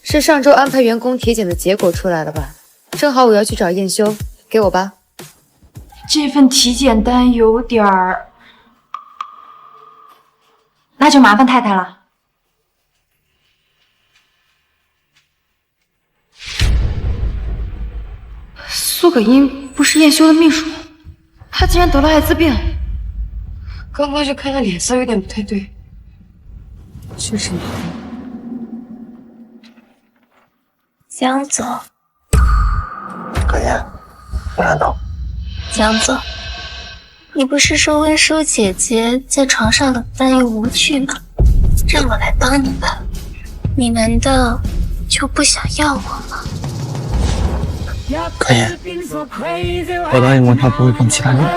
是上周安排员工体检的结果出来了吧？正好我要去找燕修，给我吧。这份体检单有点儿，那就麻烦太太了。苏可音不是燕修的秘书，她竟然得了艾滋病。刚刚就看她脸色有点不太对，确实。江总，可言，不然呢？江总，你不是说温舒姐姐在床上冷淡又无趣吗？让我来帮你吧。你难道就不想要我吗？可言，我答应过他不会碰其他女人，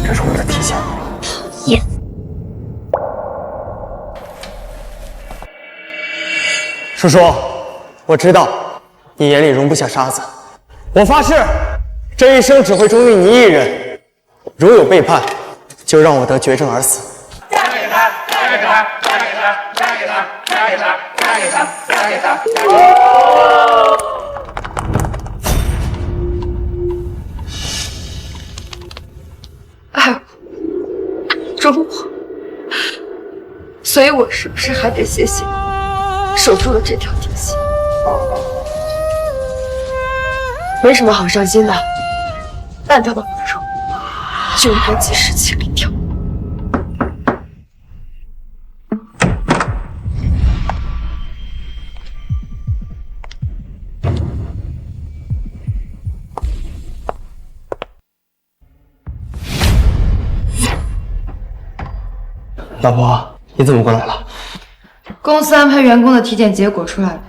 这是我的底线。也。叔叔，我知道你眼里容不下沙子，我发誓，这一生只会忠于你一人。如有背叛，就让我得绝症而死。嫁给他，嫁给他，嫁给他，嫁给他，嫁给他，嫁给他，嫁给他。爱我，忠我，所以我是不是还得谢谢你，守住了这条底线？没什么好伤心的，烂掉的骨肉就应该及时清理掉。老婆，你怎么过来了？公司安排员工的体检结果出来了。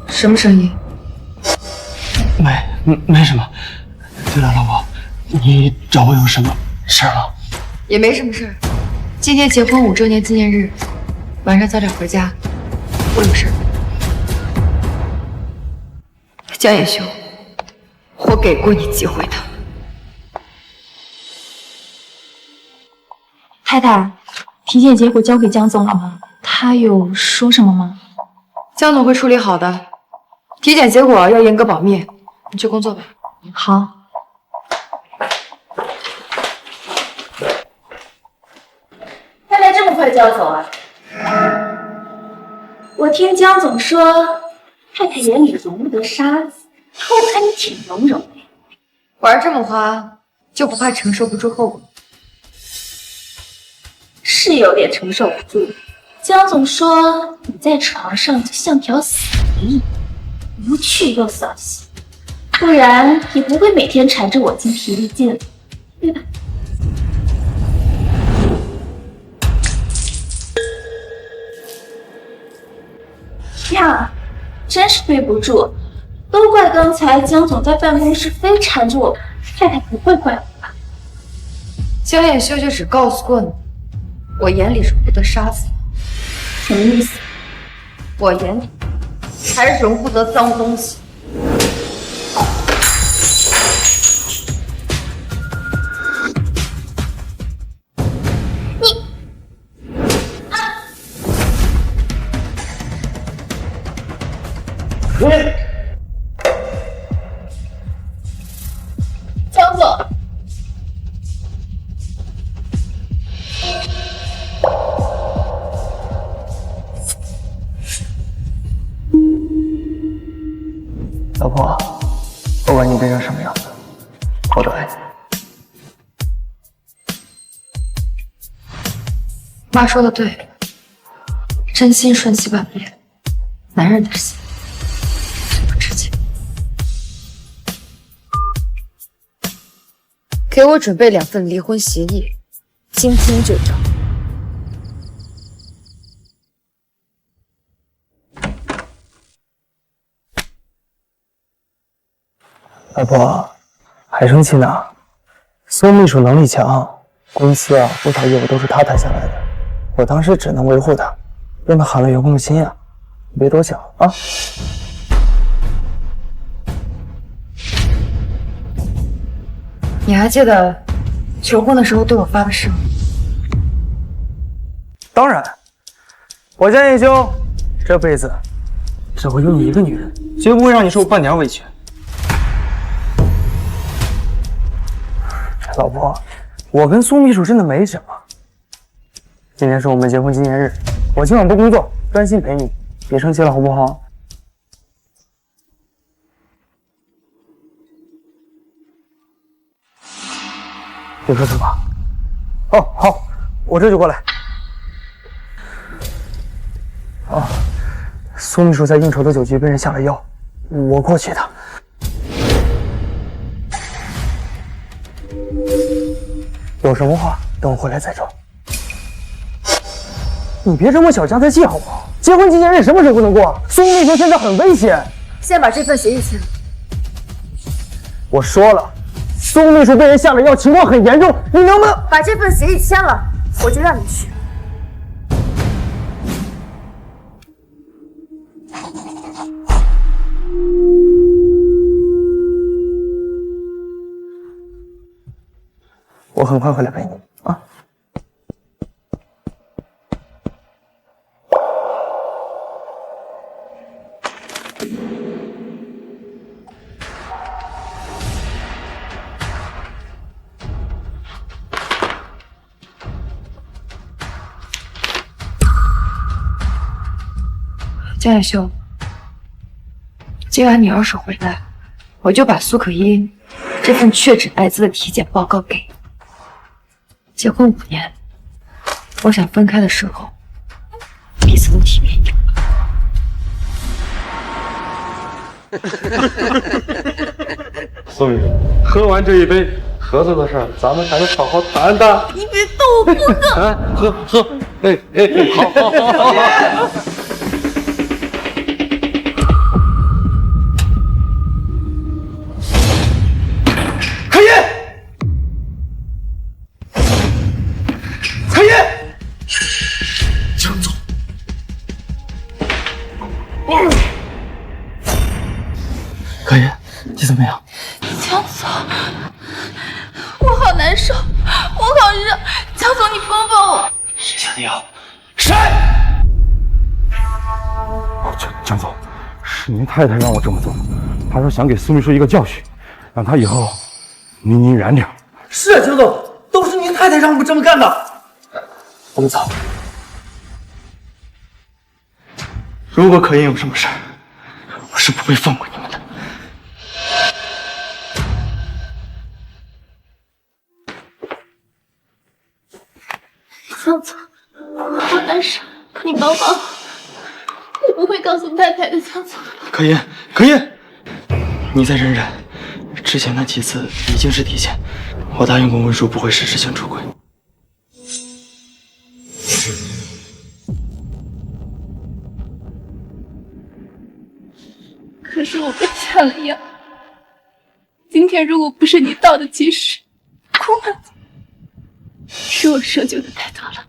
什么声音？没什么。对了，老婆，你找我有什么事儿吗？也没什么事儿。今天结婚5周年纪念日，晚上早点回家。我有事儿。江野修，我给过你机会的。太太，体检结果交给江总了吗？他有说什么吗？江总会处理好的。体检结果要严格保密，你去工作吧。好。太太这么快就要走啊？我听江总说，太太眼里容不得沙子，我看你挺容的。玩这么花，就不怕承受不住后果？是有点承受不住。江总说你在床上就像条死鱼，无趣又扫兴，不然也不会每天缠着我精疲力尽，对吧？呀，真是对不住，都怪刚才江总在办公室非缠着我，太太不会怪我吧？江野修就只告诉过你，我眼里容不得沙子。什么意思？我眼里还容不得脏东西。江总，老婆，不管你变成什么样子，我都爱你。妈说的对，真心瞬息万变，男人的心最不值钱。给我准备2份离婚协议，今天就交。老婆，还生气呢？苏秘书能力强，公司不少业务都是他谈下来的，我当时只能维护他，让他寒了员工的心呀。你别多想啊。你还记得求婚的时候对我发的誓吗？当然，我江叶修这辈子只会有你一个女人，绝不会让你受半点委屈。老婆，我跟苏秘书真的没什么。今天是我们结婚纪念日，我今晚不工作，专心陪你，别生气了好不好？别说什么。哦，好，我这就过来。哦，苏秘书在应酬的酒局被人下了药，我过去的。有什么话等我回来再说。你别这么小家子气好不好？结婚纪念日什么时候不能过？苏秘书现在很危险。先把这份协议签了。我说了，苏秘书被人下了药，情况很严重，你能不能把这份协议签了，我就让你去。我很快回来陪你啊。江叶修，今晚你要是回来，我就把苏可依这份确诊艾滋的体检报告给你。结婚5年，我想分开的时候，彼此都体面一点。苏秘书，喝完这一杯，合作的事儿咱们还能好好谈谈。你别动，我不动。啊，喝，哎，好。可依，可依，江总，可依，你怎么样？江总，我好难受，我好热，江总你帮帮我。谁下的药？谁？江总，是您太太让我这么做，她说想给苏秘书一个教训，让他以后您远点。是啊，江总，都是您太太让我们这么干的。我们走。如果可依有什么事儿，我是不会放过你们的。江总，我好难受，你帮帮我。我不会告诉太太的，江总。可依，你再忍忍。之前那几次已经是底线，我答应过文叔不会实质性出轨。可是我被下了药。今天如果不是你到的及时，恐怕是我设计的太多了。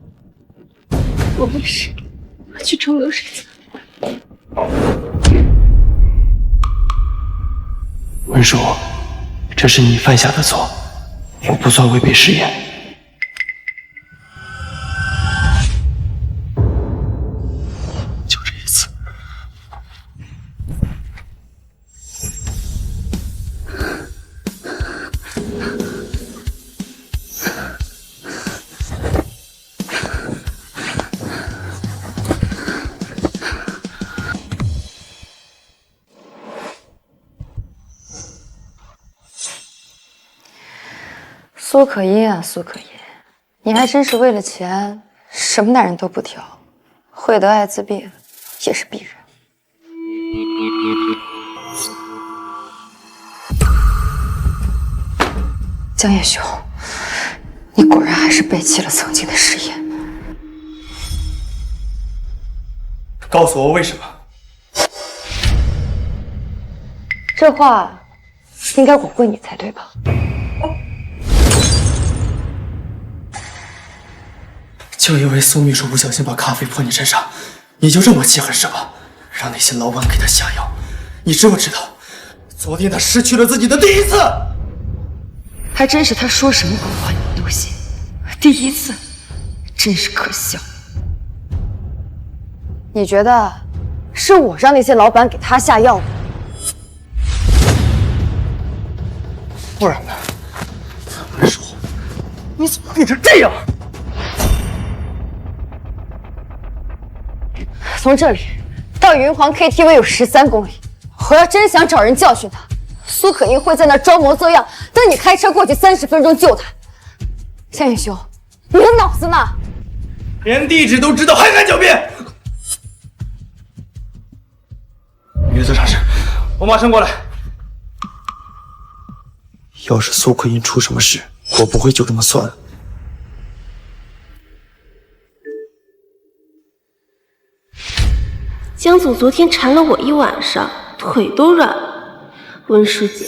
我没事，我去冲流水澡。文叔，这是你犯下的错，我不算违背誓言。就这一次。苏可依啊，苏可依，你还真是为了钱，什么男人都不挑，会得艾滋病也是必然。江叶修，你果然还是背弃了曾经的誓言。告诉我为什么？这话应该我问你才对吧？就因为苏秘书不小心把咖啡泼你身上，你就这么气恨是吧？让那些老板给他下药，你知不知道？昨天他失去了自己的第一次。还真是他说什么鬼话你们都信，第一次，真是可笑。你觉得是我让那些老板给他下药的？不然呢？文叔，你怎么变成这样？从这里到云皇 KTV 有13公里，我要真想找人教训他，苏可英会在那儿装模作样，等你开车过去30分钟救他。夏云兄，你的脑子呢？连地址都知道，还敢狡辩！女子查实，我马上过来。要是苏可英出什么事，我不会就这么算了。江总昨天缠了我一晚上，腿都软了。温书姐，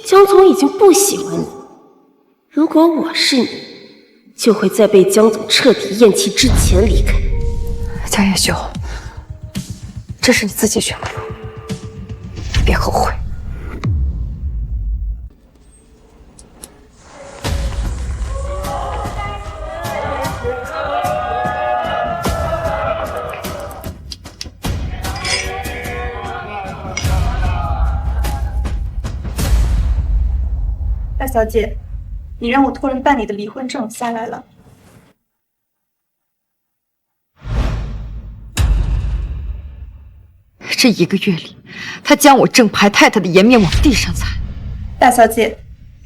江总已经不喜欢你。如果我是你，就会在被江总彻底厌弃之前离开。江夜修，这是你自己选的路，别后悔。大小姐，你让我托人办理的离婚证下来了。这1个月里，他将我正牌太太的颜面往地上踩。大小姐，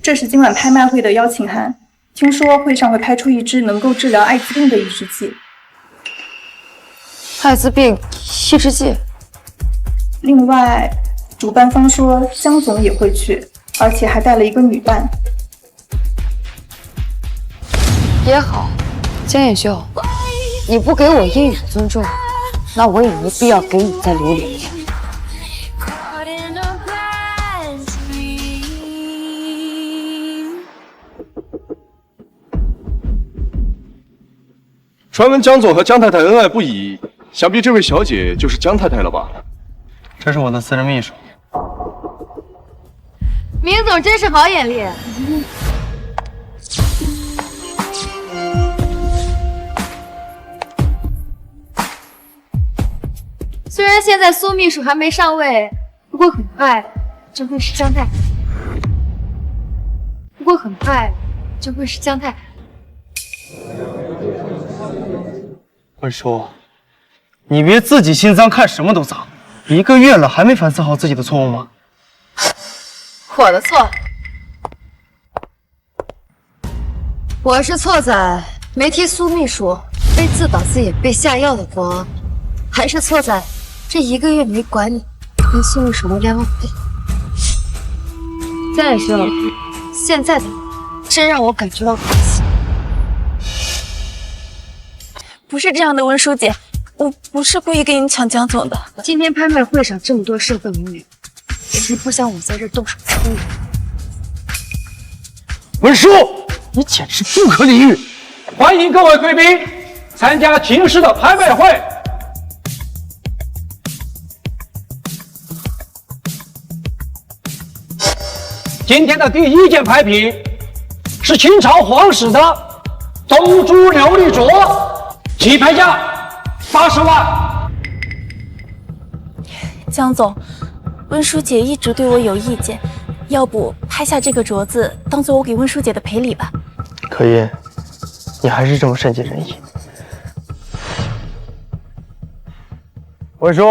这是今晚拍卖会的邀请函。听说会上会拍出一支能够治疗艾滋病的抑制剂。艾滋病抑制剂。另外，主办方说江总也会去，而且还带了一个女伴。也好，江夜修，你不给我应有尊重，那我也没必要给你再留脸面。传闻江总和江太太恩爱不已，想必这位小姐就是江太太了吧？这是我的私人秘书。明总真是好眼力。虽然现在苏秘书还没上位，不过很快就会是江太太。文叔，你别自己心脏看什么都脏。1个月了，还没反思好自己的错误吗？我的错，我是错在没替苏秘书背自导自演被下药的锅，还是错在这1个月没管你跟苏秘书的联络费。江夜修，现在的你真让我感觉到可惜。不是这样的，温书姐，我不是故意跟你抢江总的。今天拍卖会上这么多盛会美女，你不想我在这动手欺负你？文叔，你简直不可理喻！欢迎各位贵宾参加秦氏的拍卖会。今天的第1件拍品是清朝皇室的东珠琉璃镯。起拍价80万。江总，温书姐一直对我有意见，要不拍下这个镯子，当做我给温书姐的赔礼吧。可音，你还是这么善解人意。文叔，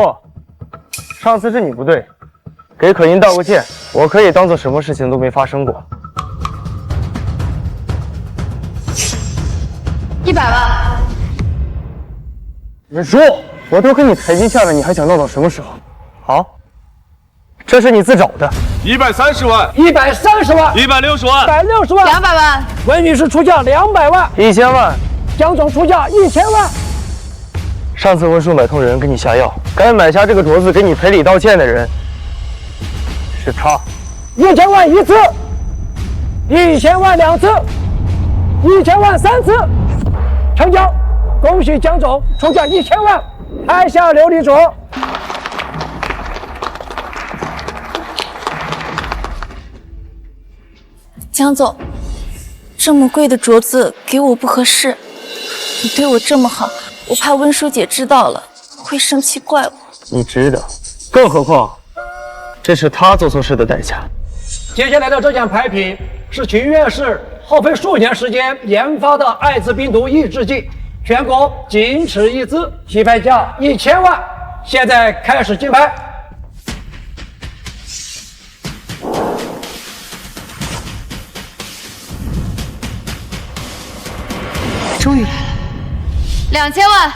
上次是你不对，给可音道个歉，我可以当做什么事情都没发生过。100万。文叔，我都给你台阶下了，你还想闹到什么时候？好，这是你自找的。130万130万，160万，160万200万。温女士出价200万，1000万。江总出价1000万。上次文叔买通人给你下药，该买下这个镯子给你赔礼道歉的人是他。1000万1次，1000万2次，1000万3次，成交！恭喜江总出价1000万，拍下琉璃镯。江总，这么贵的镯子给我不合适，你对我这么好，我怕温书姐知道了会生气怪我。你值得，更何况这是他做错事的代价。接下来的这项牌品是秦院士耗费数年时间研发的艾滋病毒抑制剂，全国仅此一支，起拍价1000万。现在开始竞拍。终于来了2000万，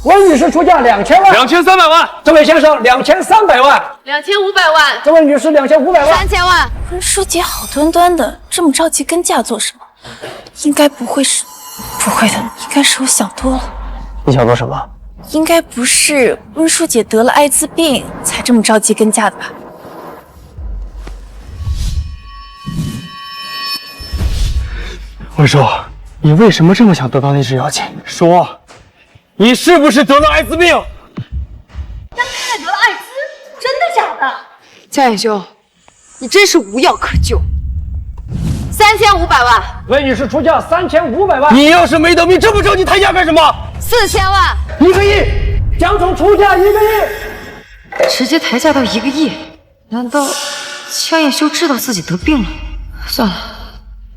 温女士出价2000万2300万，这位先生2300万2500万，这位女士2500万3000万。温书姐好端端的，这么着急跟价做什么？应该不会是，不会的，应该是我想多了。你想做什么？应该不是温书姐得了艾滋病才这么着急跟价的吧？温叔，你为什么这么想得到那支药剂？说，你是不是得了艾滋病？江远兄，你真是无药可救。3500万，温女士出价3500万，你要是没得病，这么着急抬价干什么4000万， 1个亿，江总出价1个亿。直接抬价到1个亿，难道江彦修知道自己得病了？算了，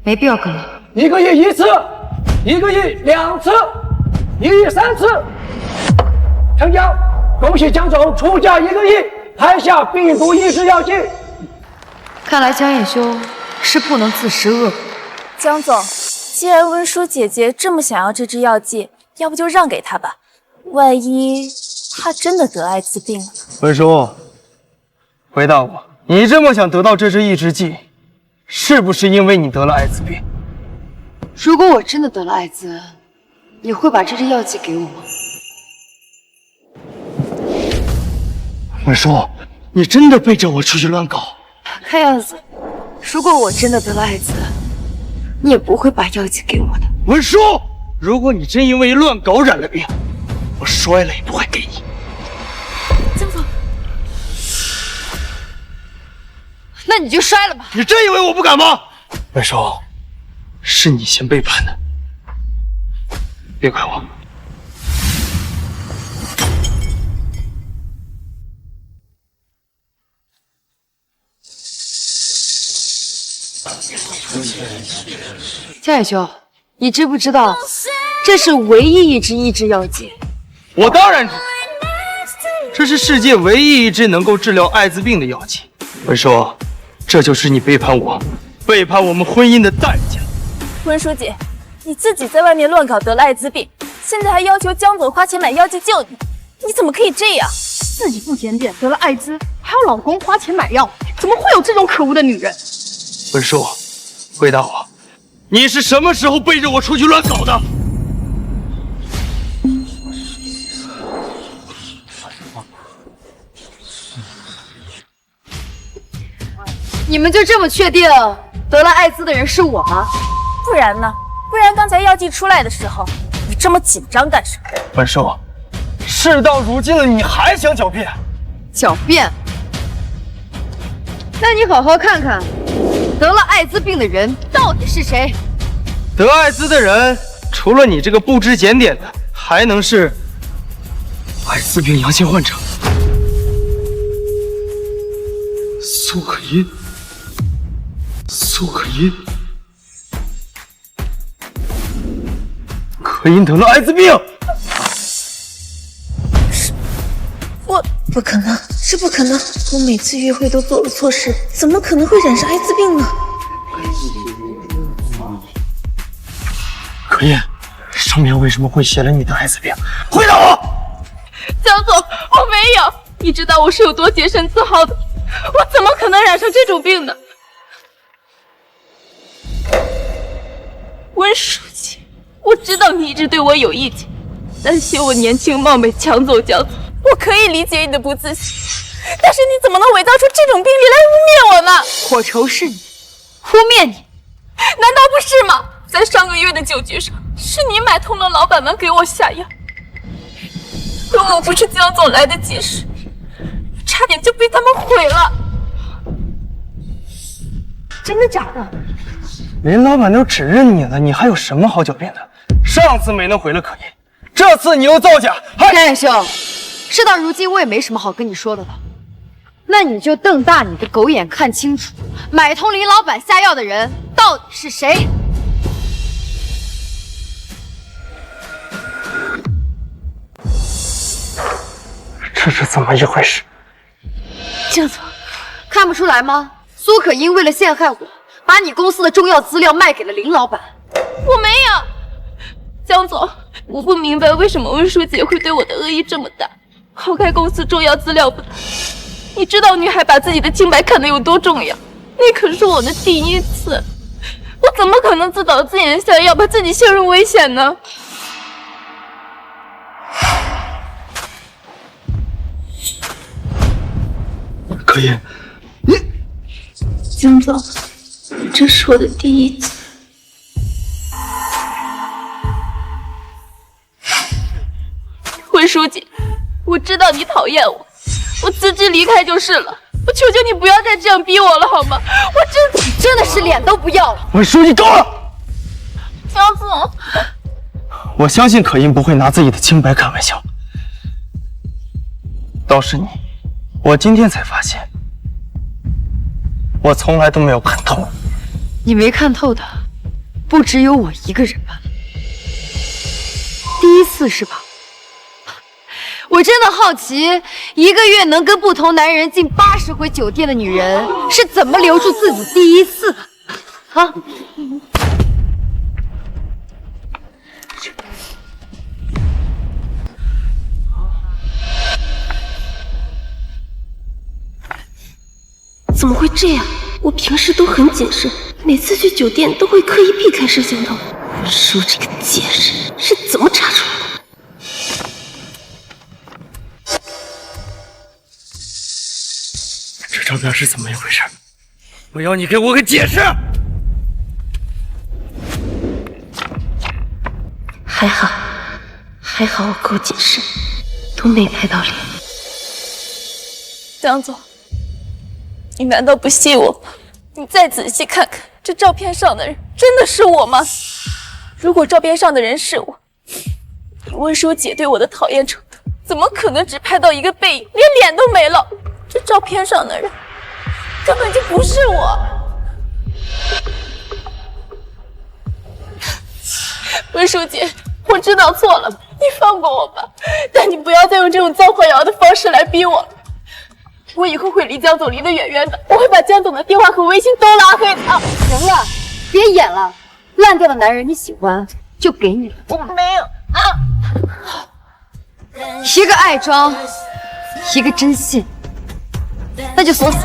没必要跟了。 1个亿1次，1个亿2次，1亿3次，成交！恭喜江总出价1个亿，拍下病毒抑制药剂。看来江彦修是不能自食恶果。江总，既然温书姐姐这么想要这支药剂，要不就让给她吧，万一她真的得艾滋病了。温叔，回答我，你这么想得到这支抑制剂，是不是因为你得了艾滋病？如果我真的得了艾滋，你会把这支药剂给我吗？温叔，你真的背着我出去乱搞？看样子，如果我真的得了艾滋，你也不会把药剂给我的。温叔，如果你真因为乱搞染了病，我摔了也不会给你。江总，那你就摔了吧。你真以为我不敢吗？温叔，是你先背叛的，别怪我。江远兄，你知不知道，这是唯一一支抑制药剂？我当然知道，这是世界唯一一支能够治疗艾滋病的药剂。温叔，这就是你背叛我、背叛我们婚姻的代价。温书姐，你自己在外面乱搞得了艾滋病，现在还要求江总花钱买药剂救你，你怎么可以这样？自己不检点得了艾滋，还要老公花钱买药，怎么会有这种可恶的女人？温叔，回答我，你是什么时候背着我出去乱搞的？你们就这么确定得了艾滋的人是我吗？不然呢？不然刚才药剂出来的时候，你这么紧张干什么？温叔，事到如今了，你还想狡辩？狡辩？那你好好看看，得了艾滋病的人到底是谁？得艾滋的人，除了你这个不知检点的，还能是艾滋病阳性患者苏可音。苏可音，可音得了艾滋病。我不可能，是不可能！我每次约会都做了错事，怎么可能会染上艾滋病呢？可音，上面为什么会写了你的艾滋病？回答我！江总，我没有。你知道我是有多洁身自好的，我怎么可能染上这种病呢？温书记，我知道你一直对我有意见，担心我年轻貌美抢走江总。我可以理解你的不自信，但是你怎么能伪造出这种病例来污蔑我呢？火仇是你，污蔑你，难道不是吗？在上个月的酒局上，是你买通了老板们给我下药。如果不是江总来得及时，差点就被他们毁了。真的假的？连老板都指认你了，你还有什么好狡辩的？上次没能毁了可音，这次你又造假，还……江远兄，事到如今，我也没什么好跟你说的了。那你就瞪大你的狗眼，看清楚，买通林老板下药的人到底是谁？这是怎么一回事？江总，看不出来吗？苏可英为了陷害我，把你公司的中药资料卖给了林老板。我没有。江总，我不明白为什么温书姐会对我的恶意这么大。抛开公司重要资料不谈，你知道女孩把自己的清白看得有多重要？那可是我的第一次，我怎么可能自导自演下药，把自己陷入危险呢？可以，江总，这是我的第一次。温书记，我知道你讨厌我，我辞职离开就是了。我求求你不要再这样逼我了，好吗？我真的是脸都不要了。文书记够了！江总，我相信可英不会拿自己的清白开玩笑。倒是你，我今天才发现，我从来都没有看透。你没看透的，不只有我一个人吧？第一次是吧？我真的好奇，一个月能跟不同男人进80回酒店的女人，是怎么留住自己第一次的？啊！怎么会这样？我平时都很谨慎，每次去酒店都会刻意避开摄像头。叔这个贱人是怎么查出来的？这照片是怎么一回事？我要你给我个解释！还好我够谨慎，都没拍到脸。江总，你难道不信我吗？你再仔细看看，这照片上的人真的是我吗？如果照片上的人是我，以温书姐对我的讨厌程度，怎么可能只拍到一个背影，连脸都没了？这照片上的人根本就不是我。温书姐，我知道错了，你放过我吧，但你不要再用这种造化谣的方式来逼我。我以后会离江总离得远远的，我会把江总的电话和微信都拉黑的。行了，别演了，烂掉的男人你喜欢就给你了。我没有一个爱装，一个真信，那就锁死。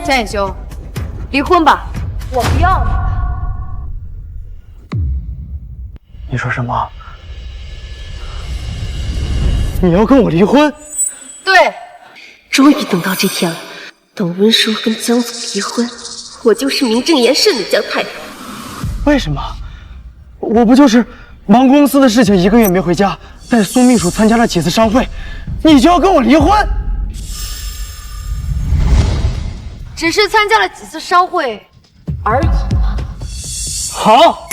江远修，离婚吧，我不要你。你说什么？你要跟我离婚？对，终于等到这天了。等温叔跟江总离婚，我就是名正言顺的江太太。为什么？我不就是忙公司的事情，1个月没回家，带苏秘书参加了几次商会，你就要跟我离婚？只是参加了几次商会而已嘛。好，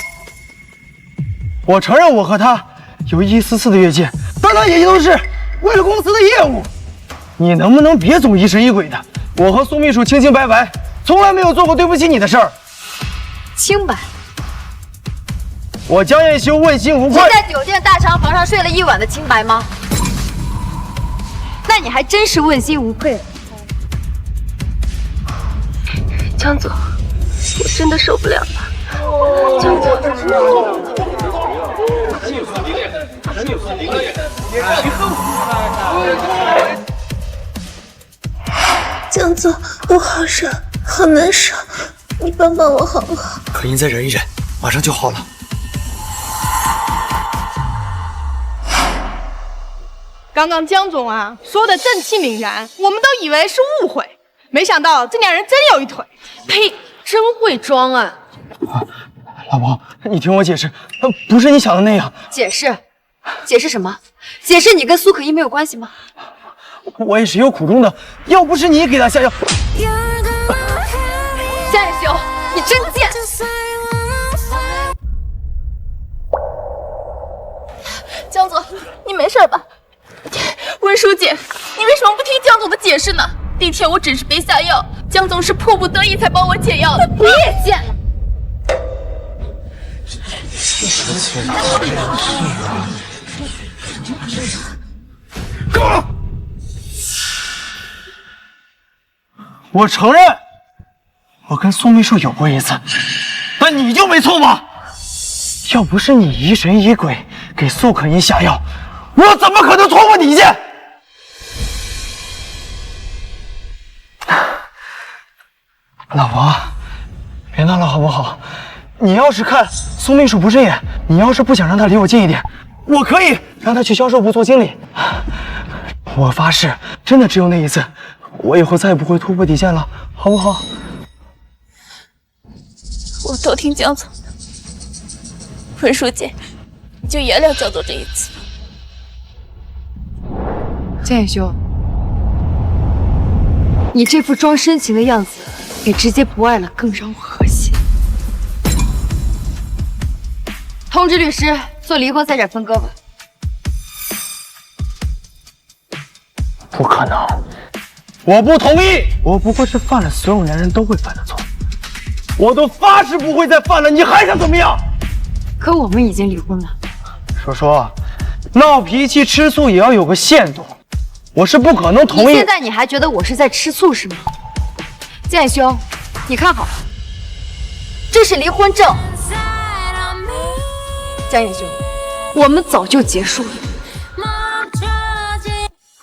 我承认我和他有一丝丝的越界，但那也都是为了公司的业务。你能不能别总疑神疑鬼的？我和苏秘书清清白白，从来没有做过对不起你的事儿。清白。我江彦修问心无愧。是在酒店大长房上睡了1晚的清白吗？那你还真是问心无愧。江总，我真的受不了了。江总，江总，我好热，好难受，你帮帮我好不好？可英再忍一忍，马上就好了。刚刚江总啊说的正气凛然，我们都以为是误会，没想到这两人真有一腿。呸，真会装啊！老婆，你听我解释，不是你想的那样。解释？解释什么？解释你跟苏可依没有关系吗？我也是有苦衷的，要不是你给他下药。江远修，你真贱！没事吧？温书姐，你为什么不听江总的解释呢？那天我只是被下药，江总是迫不得已才帮我解药的。你也贱了！我承认，我跟苏秘书有过一次，但你就没错吗？要不是你疑神疑鬼给苏可音下药，我怎么可能拖过你一剑？老婆，别闹了好不好？你要是看苏秘书不顺眼，你要是不想让他离我近一点，我可以让他去销售部做经理。我发誓，真的只有那一次，我以后再也不会突破底线了，好不好？我都听江总的。温书姐，你就原谅江总这一次。江远修，你这副装深情的样子，比直接不爱了更让我恶心。通知律师做离婚财产分割吧。不可能，我不同意。我不过是犯了所有男人都会犯的错，我都发誓不会再犯了，你还想怎么样？可我们已经离婚了。说说，闹脾气吃醋也要有个限度，我是不可能同意。现在你还觉得我是在吃醋是吗？江远修，你看好了，这是离婚证。江远修，我们早就结束了。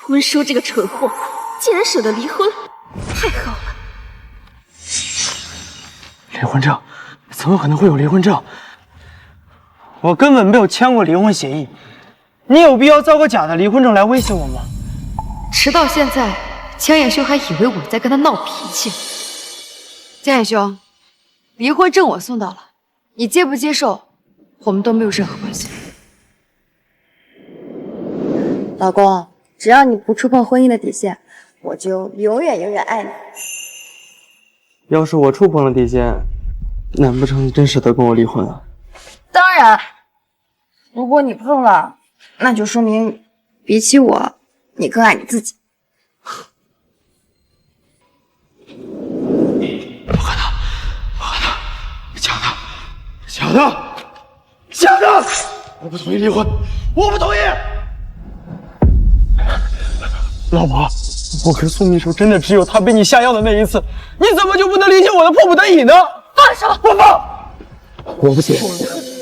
温书这个蠢货，竟然舍得离婚，太好了！离婚证？怎么可能会有离婚证？我根本没有签过离婚协议，你有必要造个假的离婚证来威胁我吗？直到现在，江远修还以为我在跟他闹脾气。江远修，离婚证我送到了，你接不接受，我们都没有任何关系。老公，只要你不触碰婚姻的底线，我就永远永远爱你。要是我触碰了底线，难不成你真舍得跟我离婚啊？当然，如果你碰了，那就说明比起我，你更爱你自己。不可能，不可能！假的！我不同意离婚，我不同意！老婆，我跟苏秘书真的只有他被你下药的那一次，你怎么就不能理解我的迫不得已呢？放手！不放！我不信，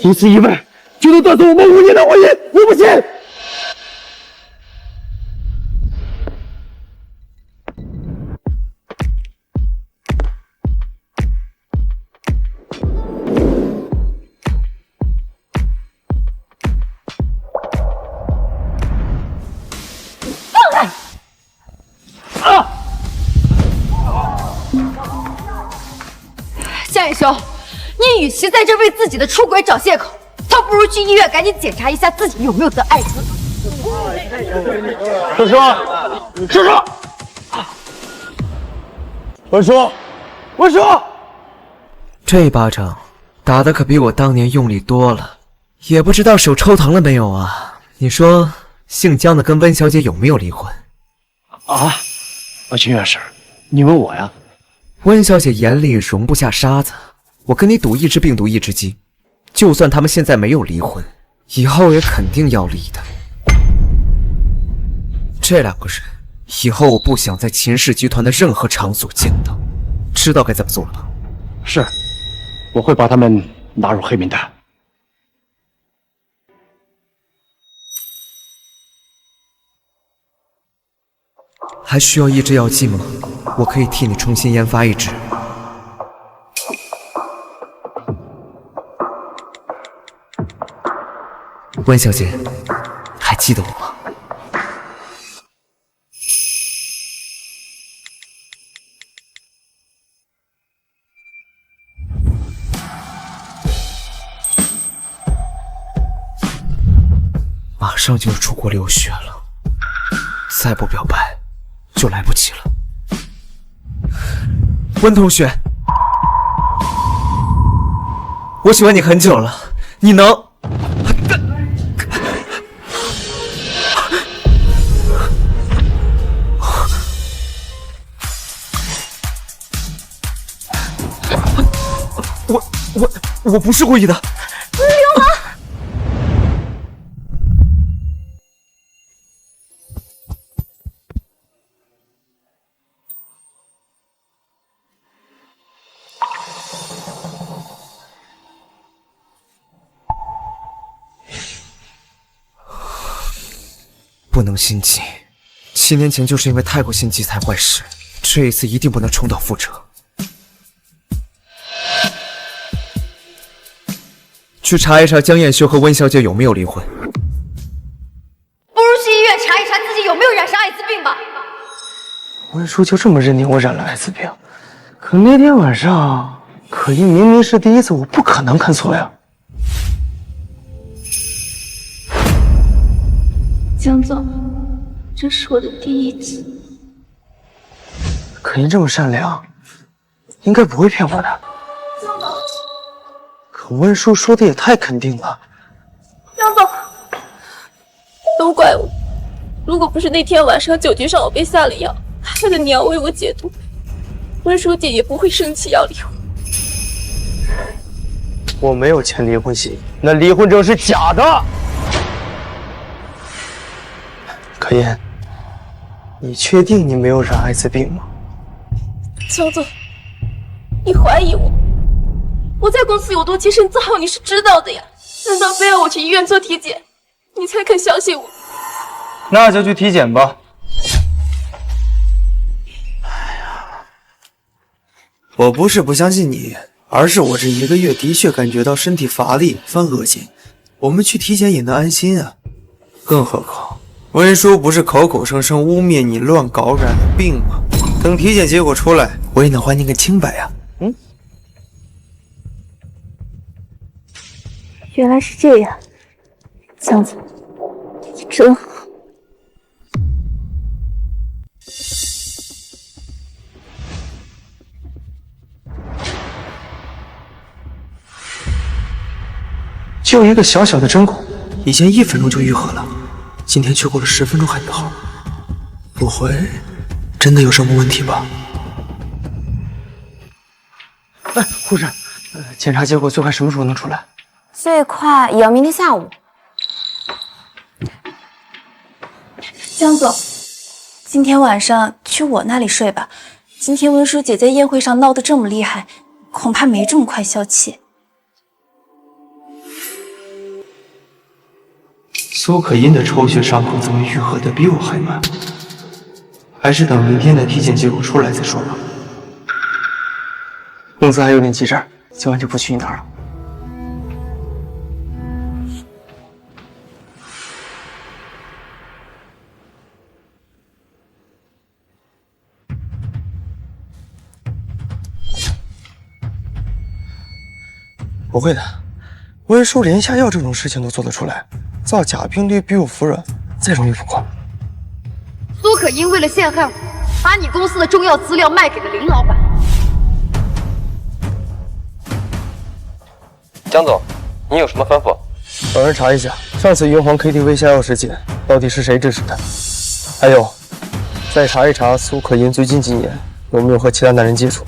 一次意外就能断送我们5年的婚姻，我不信！江远修，你与其在这为自己的出轨找借口，倒不如去医院赶紧检查一下自己有没有得艾滋。叔叔，文叔，这一巴掌打得可比我当年用力多了，也不知道手抽疼了没有啊？你说姓江的跟温小姐有没有离婚？啊，秦院士，你问我呀？温小姐眼里容不下沙子，我跟你赌一只病毒一只鸡，就算他们现在没有离婚，以后也肯定要离的。这两个人，以后我不想在秦氏集团的任何场所见到，知道该怎么做了吧？是，我会把他们纳入黑名单。还需要一支药剂吗？我可以替你重新研发一支。温小姐，还记得我吗？马上就要出国留学了，再不表白就来不及了。温同学，我喜欢你很久了，你能……我不是故意的。流氓！不能心急，7年前就是因为太过心急才坏事，这一次一定不能重蹈覆辙。去查一查江燕修和温小姐有没有离婚。不如去医院查一查自己有没有染上艾滋病吧。温叔就这么认定我染了艾滋病？可那天晚上，可依明明是第一次，我不可能看错呀。江总，这是我的第一次。可依这么善良，应该不会骗我的。可温叔说的也太肯定了。江总，都怪我，如果不是那天晚上酒局上我被下了药，害得你要为我解毒，温书姐也不会生气要离婚。我没有签离婚协议，那离婚证是假的。可言，你确定你没有染艾滋病吗？江总，你怀疑我？我在公司有多亲身自好，你是知道的呀。难道非要我去医院做体检，你才肯相信我？那就去体检吧。我不是不相信你，而是我这1个月的确感觉到身体乏力、犯恶心。我们去体检也能安心啊。更何况，温叔不是口口声声污蔑你乱搞染了病吗？等体检结果出来，我也能还你个清白呀。原来是这样，江总，你真好。就一个小小的针孔，以前1分钟就愈合了，今天却过了10分钟还没好，不会真的有什么问题吧？哎，护士，检查结果最快什么时候能出来？最快也要明天下午。江总，今天晚上去我那里睡吧。今天温书姐在宴会上闹得这么厉害，恐怕没这么快消气。苏可音的抽血伤口怎么愈合的比我还慢？还是等明天的体检结果出来再说吧。公司还有点急事，今晚就不去你那儿了。不会的，温叔连下药这种事情都做得出来，造假病率比我服软再容易不过。苏可因为了陷害我，把你公司的中药资料卖给了林老板。江总，你有什么吩咐？找人查一下上次银皇 KTV 下药事件到底是谁指使的，还有再查一查苏可音最近几年有没有和其他男人接触。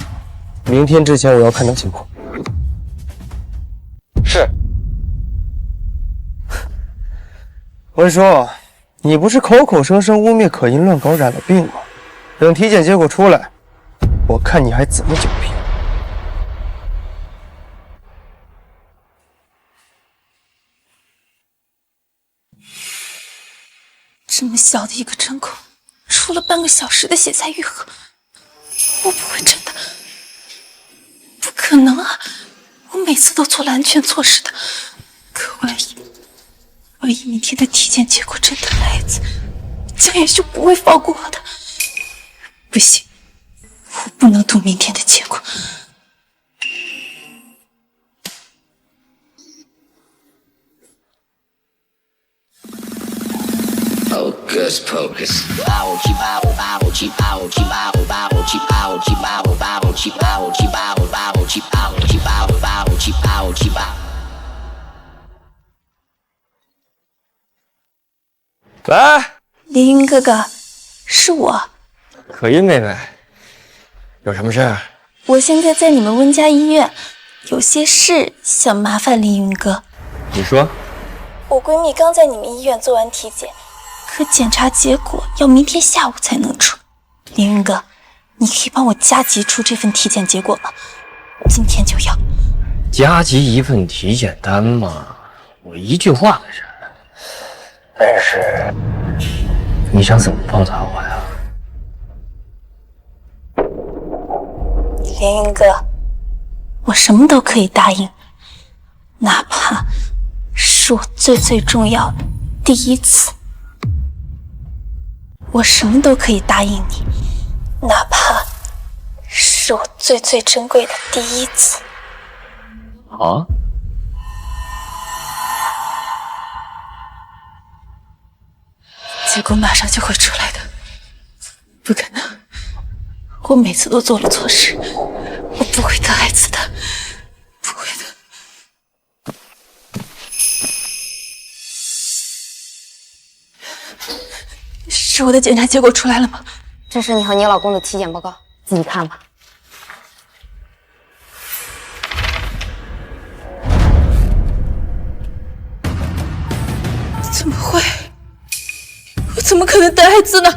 明天之前我要看到情况。是。温叔，你不是口口声声污蔑可音乱搞染了病吗？等体检结果出来，我看你还怎么狡辩。这么小的一个针孔，出了半个小时的血才愈合，我不会真的，不可能啊！我每次都做了安全措施的，可万一明天的体检结果真的是艾滋，江远就不会放过我的。不行，我不能赌明天的结果。Hocus pocus. Bow bow bow bow bow bow bow bow bow bow bow bow bow bow. 喂，凌云哥哥，是我。可音妹妹，有什么事？我现在在你们温家医院，有些事想麻烦凌云哥。你说，我闺蜜刚在你们医院做完体检，可检查结果要明天下午才能出。凌云哥，你可以帮我加急出这份体检结果吗？今天就要。加急一份体检单嘛，我一句话的事。但是，你想怎么报答我呀？凌云哥，我什么都可以答应，哪怕是我最重要的第一次，我什么都可以答应你，哪怕是我最珍贵的第一次。啊？结果马上就会出来的，不可能！我每次都做了错事，我不会得艾滋的，不会的。是我的检查结果出来了吗？这是你和你老公的体检报告，自己看吧。怎么会？我怎么可能得艾滋呢？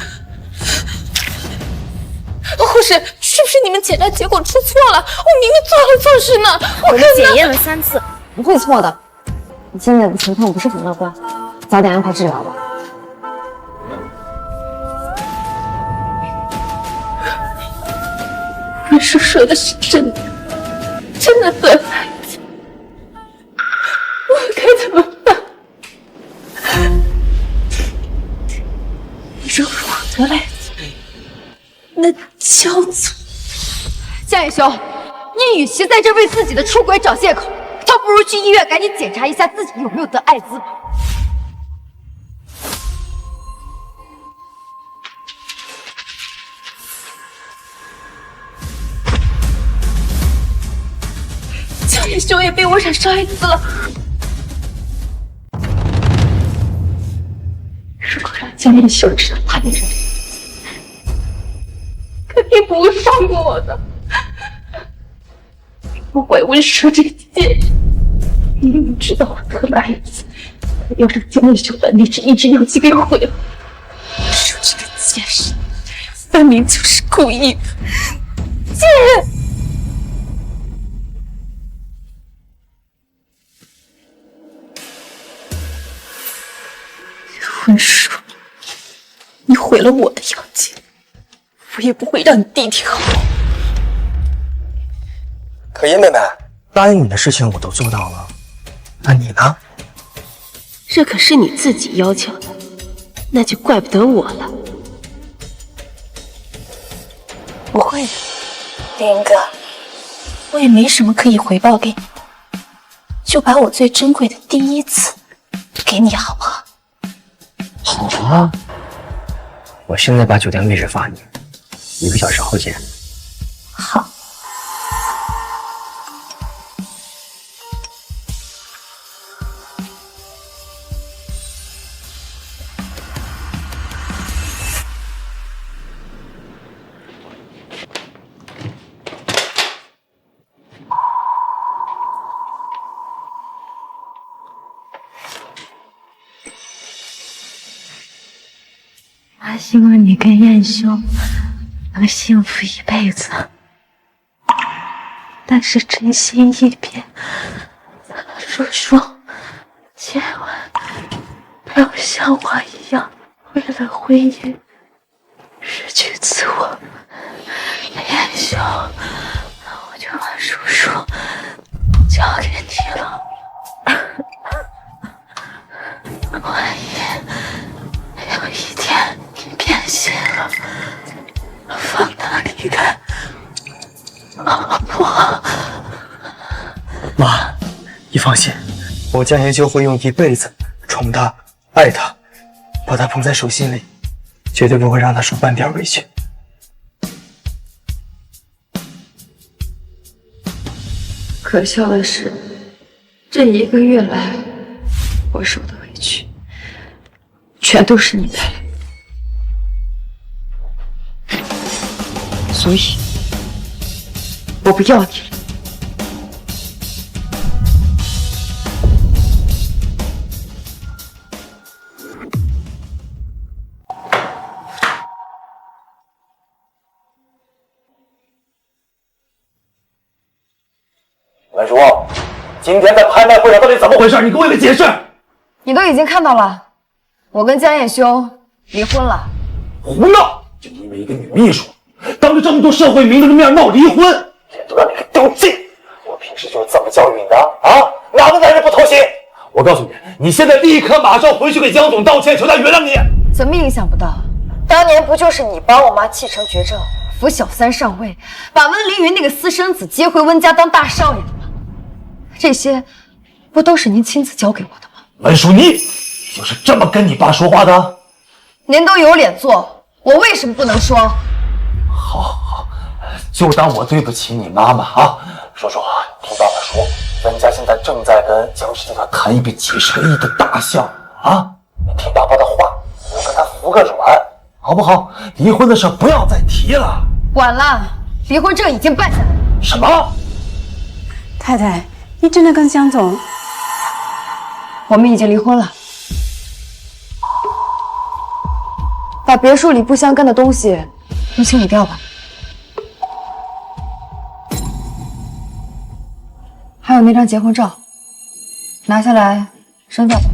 护士，是不是你们检查结果出错了？我明明做了错事呢！我们检验了3次，不会错的。你现在的情况不是很乐观，早点安排治疗吧。文叔说的是真的，真的得了艾滋，我该怎么办？如果我得了艾滋，那江总，江雨修，你与其在这为自己的出轨找借口，倒不如去医院赶紧检查一下自己有没有得艾滋吧。江雨修也被我染上艾滋了。如果让江雨修知道他也染上艾滋，肯定不会放过我的。不会温说这个贱人，明明知道我得了艾滋，要让江雨修把那只一只妖姬给毁了。说这个贱人，分明就是故意的，贱人！温叔，你毁了我的妖精，我也不会让你弟弟好。可叶妹妹，答应你的事情我都做到了，那你呢？这可是你自己要求的，那就怪不得我了。不会的，林哥，我也没什么可以回报给你，就把我最珍贵的第一次给你，好不好？好啊，我现在把酒店位置发你，1个小时后见。好。妈希望你跟燕修能幸福一辈子，但是真心一别，叔叔，千万不要像我一样为了婚姻失去自我。燕修，我就把叔叔交给你了。万一有一天你变心了，放他离开好不好？妈，你放心，我江研修会用一辈子宠他、爱他，把他捧在手心里，绝对不会让他受半点委屈。可笑的是，这1个月来，我受的委屈，全都是你带来的，所以，我不要你了。今天在拍卖会上到底怎么回事？你给我一个解释。你都已经看到了，我跟江彦修离婚了。胡闹！就因为一个女秘书，当着这么多社会名流的面闹离婚，脸都让你给丢尽。我平时就是这么教育你的啊！哪个男人不偷腥？我告诉你，你现在立刻马上回去给江总道歉，求他原谅你。怎么影响不到？当年不就是你把我妈气成绝症，扶小三上位，把温凌云那个私生子接回温家当大少爷的吗？这些不都是您亲自教给我的吗？文淑，你就是这么跟你爸说话的？您都有脸做，我为什么不能说？好，就当我对不起你妈妈啊！叔叔，听爸爸说，温家现在正在跟江氏集团谈一笔几10个亿的大项目啊！你听爸爸的话，我跟他服个软，好不好？离婚的事不要再提了。晚了，离婚证已经办下来了。什么？太太，你真的跟江总？我们已经离婚了。把别墅里不相干的东西都清理掉吧。还有那张结婚照，拿下来扔掉吧。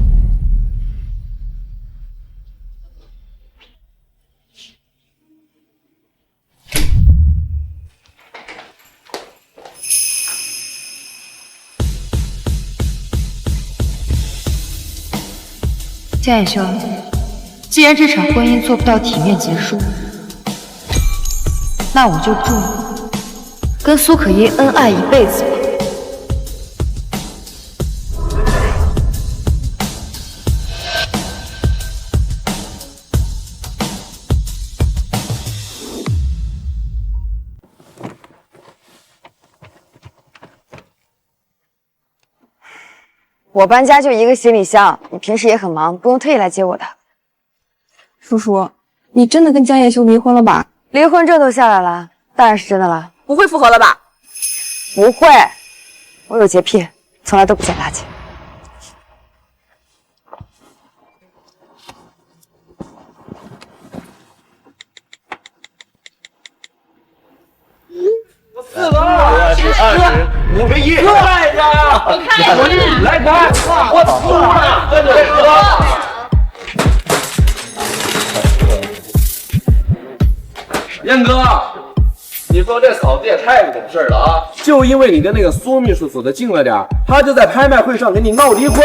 江衍修，既然这场婚姻做不到体面结束，那我就祝你跟苏可依恩爱一辈子吧。我搬家就一个行李箱，你平时也很忙，不用特意来接我的。叔叔，你真的跟江彦修离婚了吧？离婚证都下来了，当然是真的了。不会复合了吧？不会，我有洁癖，从来都不捡垃圾。4个2、5个1，快点！来开！我输了，跟着哥。燕哥，你说这嫂子也太不懂事了啊！就因为你跟那个苏秘书走得近了点，她就在拍卖会上跟你闹离婚。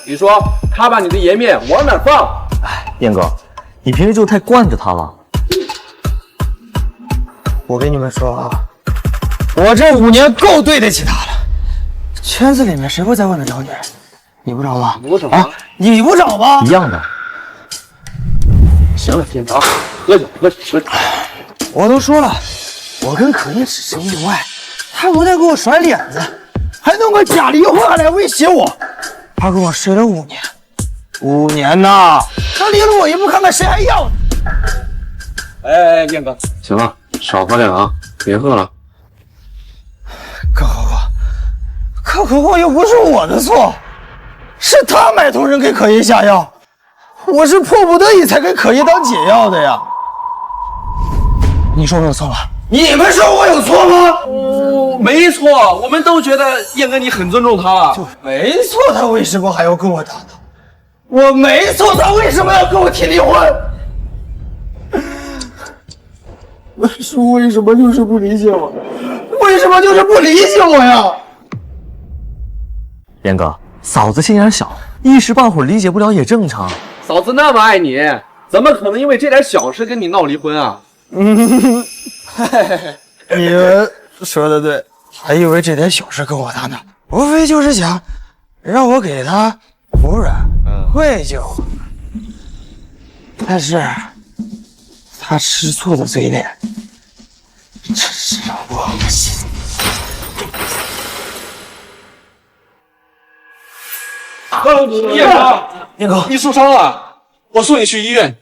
你说她把你的颜面往哪放？哎，燕哥，你平时就太惯着她了。我跟你们说啊，我这5年够对得起她了。圈子里面谁会在外面找女人？你不找吗？我找啊，你不找吗？一样的。行了，天堂，喝酒。我都说了，我跟可依只是意外，她昨天给我甩脸子，还弄个假离婚来威胁我。她跟我睡了5年，5年呐！她离了我一步，看看谁还要呢？哎，燕哥，行了，少喝点啊，别喝了。可何况又不是我的错，是他买通人给可依下药，我是迫不得已才给可依当解药的呀。你说我有错吗？你们说我有错吗？没错，我们都觉得燕哥你很尊重她。就没错，他为什么还要跟我打赌？我没错，他为什么要跟我提离婚？文叔为什么就是不理解我？为什么就是不理解我呀？燕哥，嫂子心眼小，一时半会儿理解不了也正常。嫂子那么爱你，怎么可能因为这点小事跟你闹离婚啊？你们说的对，还以为这点小事跟我打呢，无非就是想让我给他服软、愧疚。但是他吃醋的嘴脸，真是让我恶心。燕哥，你受伤了，我送你去医院。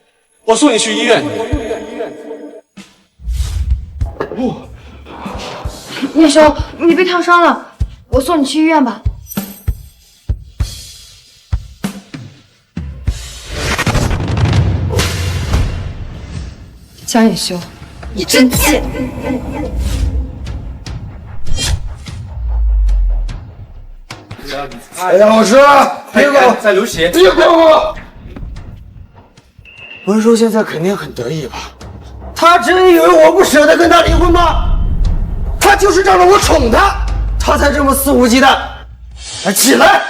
叶修，你被烫伤了，我送你去医院吧。江野修，你真贱！哎呀，老师，别搞，在流血，别搞！文叔现在肯定很得意吧？他真以为我不舍得跟他离婚吗？他就是仗着我宠他，他才这么肆无忌惮。哎，起来！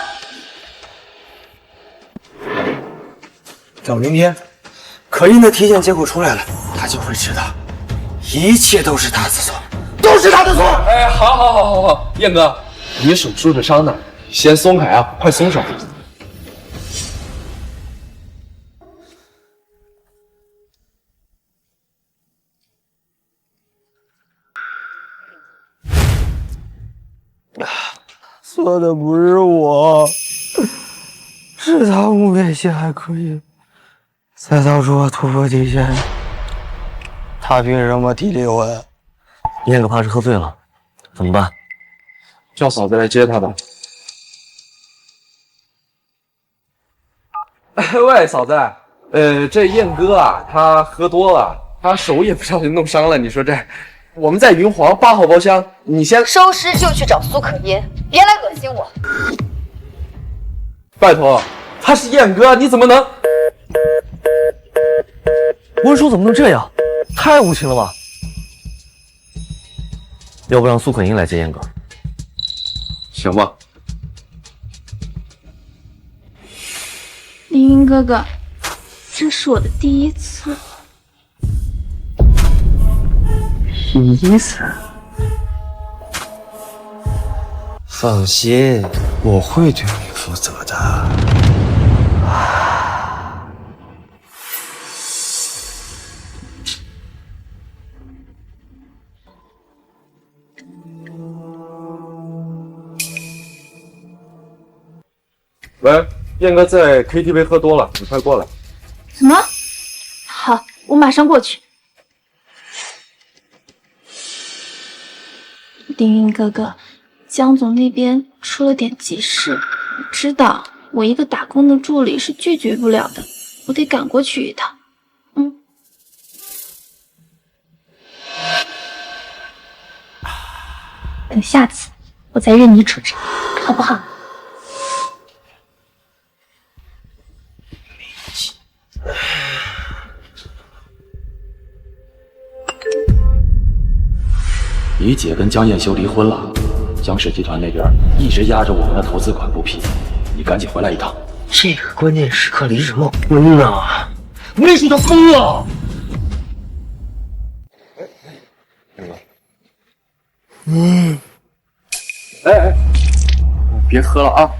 等明天，可印的体检结果出来了，他就会知道，一切都是他的错，都是他的错。哎，好，燕哥，你手受着伤呢，先松开啊，快松手。错的不是我，是他误被陷害可以，才导致我突破底线。他凭什么提离婚？燕哥怕是喝醉了，怎么办？叫嫂子来接他吧。喂，嫂子，这燕哥啊，他喝多了，他手也不小心弄伤了。你说这，我们在云皇8号包厢，你先收尸就去找苏可音，别来恶心我。拜托，他是燕哥，你怎么能？温叔怎么能这样？太无情了吧！要不让苏可音来接燕哥？行吧。凌云哥哥，这是我的第一次。第一次？放心，我会对你负责的。喂，燕哥在 KTV 喝多了，你快过来。什么？好，我马上过去。凌云哥哥，江总那边出了点急事，我知道我一个打工的助理是拒绝不了的，我得赶过去一趟。等下次我再认你处置，好不好？你姐跟江艳修离婚了，江氏集团那边一直压着我们的投资款不批，你赶紧回来一趟。这个关键时刻离什么婚呢？魏叔他疯了！哎，别喝了啊！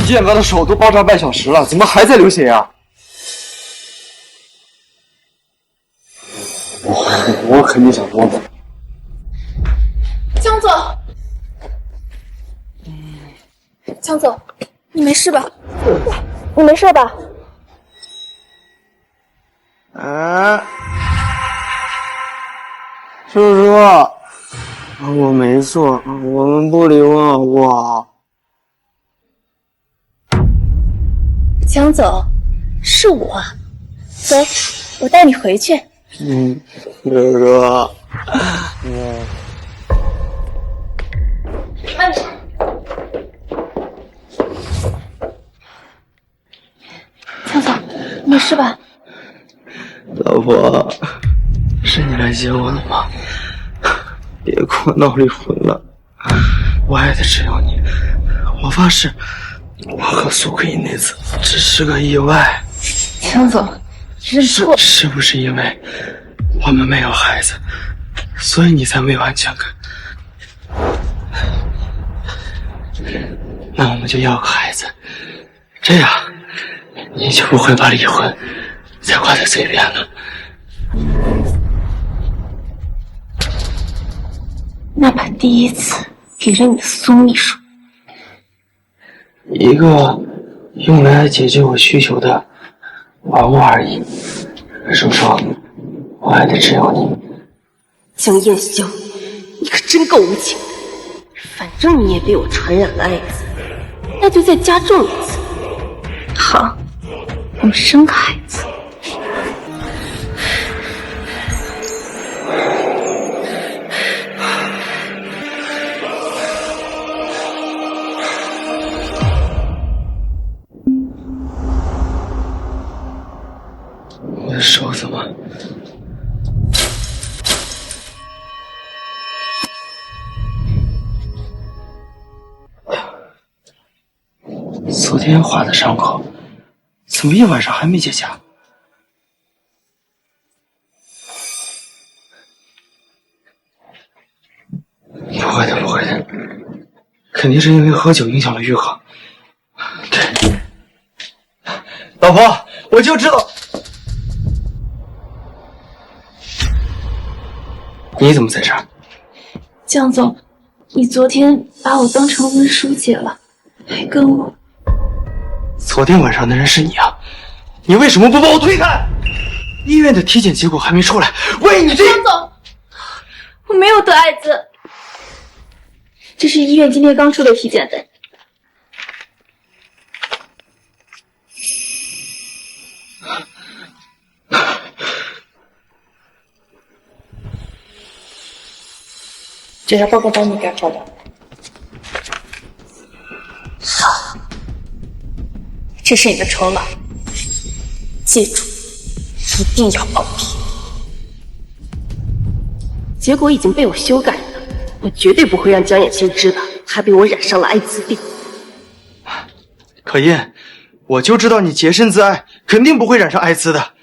燕哥的手都包扎半小时了，怎么还在流血呀？我肯定想多了。江总，江总，你没事吧？你没事吧？叔叔，我没错，我们不离婚好不好？江总，是我，走，我带你回去。叔叔，慢点。江总，没事吧？老婆，是你来接我的吗？别跟我闹离婚了，我爱的只有你。我发誓，我和苏可音那次只是个意外。江总，认错是不是因为我们没有孩子，所以你才没有安全感？那我们就要个孩子，这样你就不会把离婚再挂在嘴边了。那把第一次给了你的苏秘书，一个用来解决我需求的玩物而已。叔叔，我爱的只有你。江燕修，你可真够无情的！反正你也被我传染了艾滋，那就再加重一次。好，我们生个孩子。我的手怎么？昨天划的伤口，怎么一晚上还没结痂？不会的，不会的，肯定是因为喝酒影响了愈合。对，老婆，我就知道。你怎么在这儿？江总，你昨天把我当成温书姐了，还跟我……昨天晚上的人是你啊！你为什么不把我推开？医院的体检结果还没出来，万一你这……江总，我没有得艾滋，这是医院今天刚出的体检单。检查报告帮你改好了。好，这是你的筹码，记住，一定要保密。结果已经被我修改了，我绝对不会让江衍修知道他被我染上了艾滋病。可音，我就知道你洁身自爱，肯定不会染上艾滋的。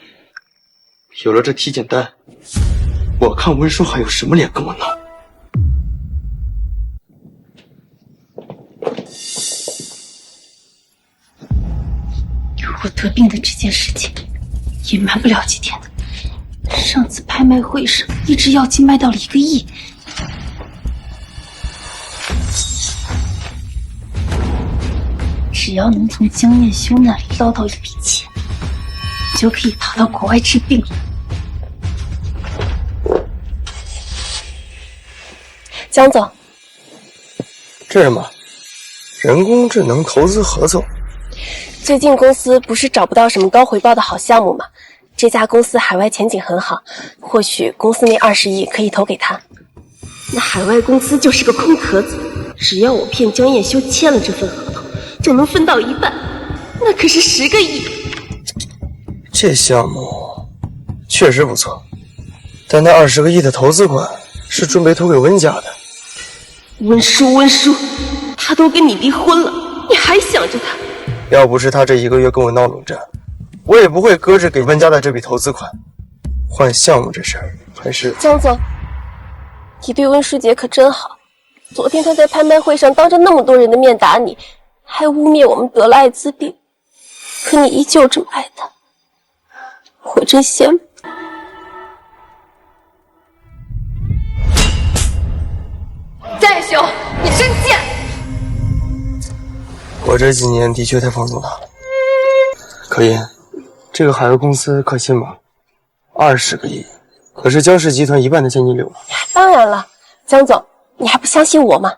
有了这体检单，我看温叔还有什么脸跟我闹？我得病的这件事情隐瞒不了几天的。上次拍卖会上，一支药剂卖到了1个亿。只要能从江彦修那里捞到一笔钱，就可以逃到国外治病了。江总，这是什么？人工智能投资合作。最近公司不是找不到什么高回报的好项目吗？这家公司海外前景很好，或许公司那20亿可以投给他。那海外公司就是个空壳子，只要我骗江彦修签了这份合同，就能分到一半，那可是10个亿。这项目确实不错，但那20个亿的投资款是准备投给温家的。温叔，他都跟你离婚了，你还想着他？要不是他这1个月跟我闹冷战，我也不会搁置给温家的这笔投资款。换项目这事儿还是……江总，你对温书杰可真好。昨天他在拍卖会上当着那么多人的面打你，还污蔑我们得了艾滋病，可你依旧这么爱他，我真羡慕。江彦修，你真贱！我这几年的确太放纵他了。可音，这个海外公司可信吗？20个亿，可是江氏集团1半的现金流了。当然了，江总，你还不相信我吗？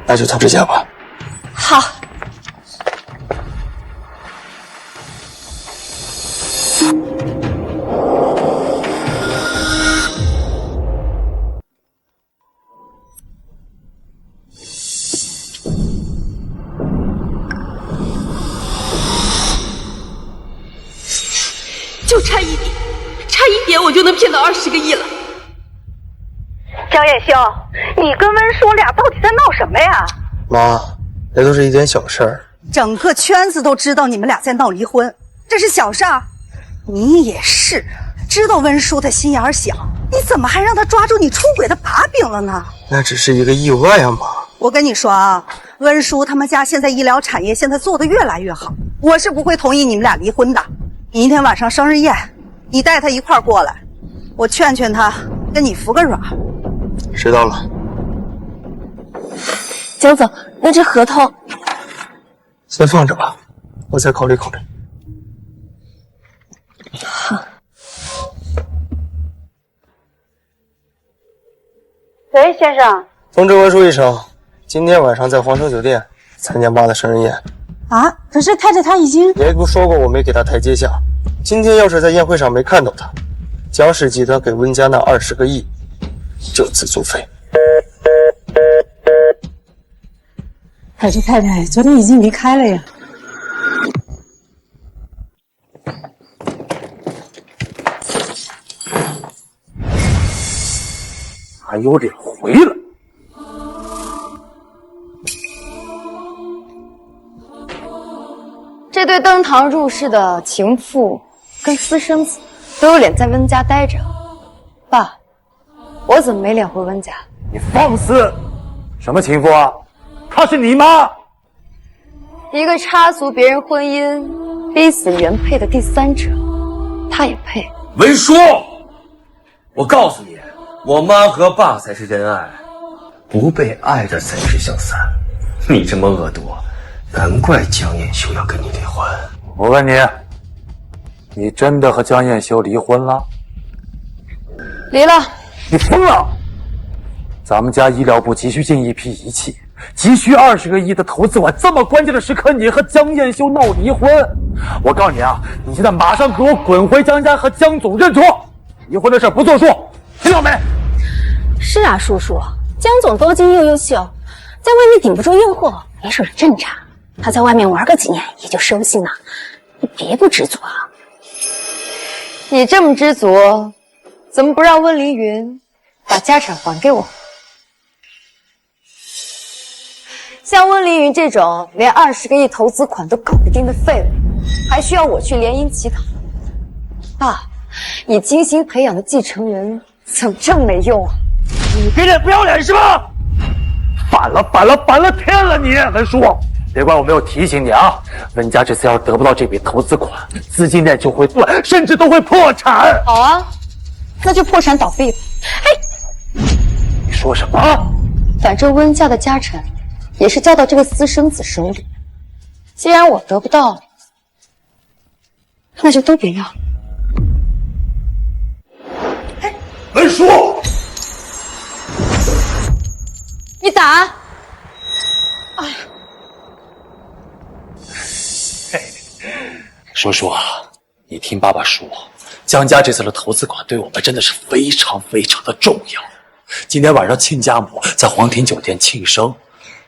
那就投这家吧。好。就差一点我就能骗到20个亿了。江彦修，你跟温叔俩到底在闹什么呀？妈，那都是一点小事儿。整个圈子都知道你们俩在闹离婚，这是小事儿。你也是，知道温叔他心眼小，你怎么还让他抓住你出轨的把柄了呢？那只是一个意外啊，妈。我跟你说啊，温叔他们家现在医疗产业现在做得越来越好，我是不会同意你们俩离婚的。明天晚上生日宴，你带他一块儿过来，我劝劝他，跟你服个软。知道了。江总，那这合同先放着吧，我再考虑考虑。好。喂，先生。通知温叔一声，今天晚上在皇城酒店参加妈的生日宴。啊，可是太太她已经……你还不说过我没给她台阶下？今天要是在宴会上没看到她，江氏集团给温家那20个亿就此作废。可是太太昨天已经离开了呀。还有脸回来？这对登堂入室的情妇跟私生子都有脸在温家待着。爸，我怎么没脸回温家？你放肆！什么情妇啊？她是你妈！一个插足别人婚姻、逼死原配的第三者，他也配？文书，我告诉你，我妈和爸才是真爱，不被爱的才是小三。你这么恶毒，难怪江艳秀要跟你离婚。我问你，你真的和江艳秀离婚了？离了。你疯了！咱们家医疗部急需进一批仪器，急需20个亿的投资款，这么关键的时刻，你和江艳秀闹离婚？我告诉你啊，你现在马上给我滚回江家和江总认错，离婚的事不作数，听到没？是啊，叔叔，江总多金又优秀，在外面顶不住诱惑也属于正常。他在外面玩个几年也就收心了，你别不知足啊！你这么知足，怎么不让温凌云把家产还给我？像温凌云这种连20个亿投资款都搞不定的废物，还需要我去联姻乞讨？爸，你精心培养的继承人怎么这么没用啊？你给脸不要脸是吧？反了天了你！文书，别怪我没有提醒你啊！温家这次要是得不到这笔投资款，资金链就会断，甚至都会破产。好啊，那就破产倒闭吧。你说什么？反正温家的家产也是交到这个私生子手里，既然我得不到，那就都别要了。文书，你打！哎，叔叔啊，你听爸爸说，江家这次的投资款对我们真的是非常非常的重要。今天晚上亲家母在皇庭酒店庆生，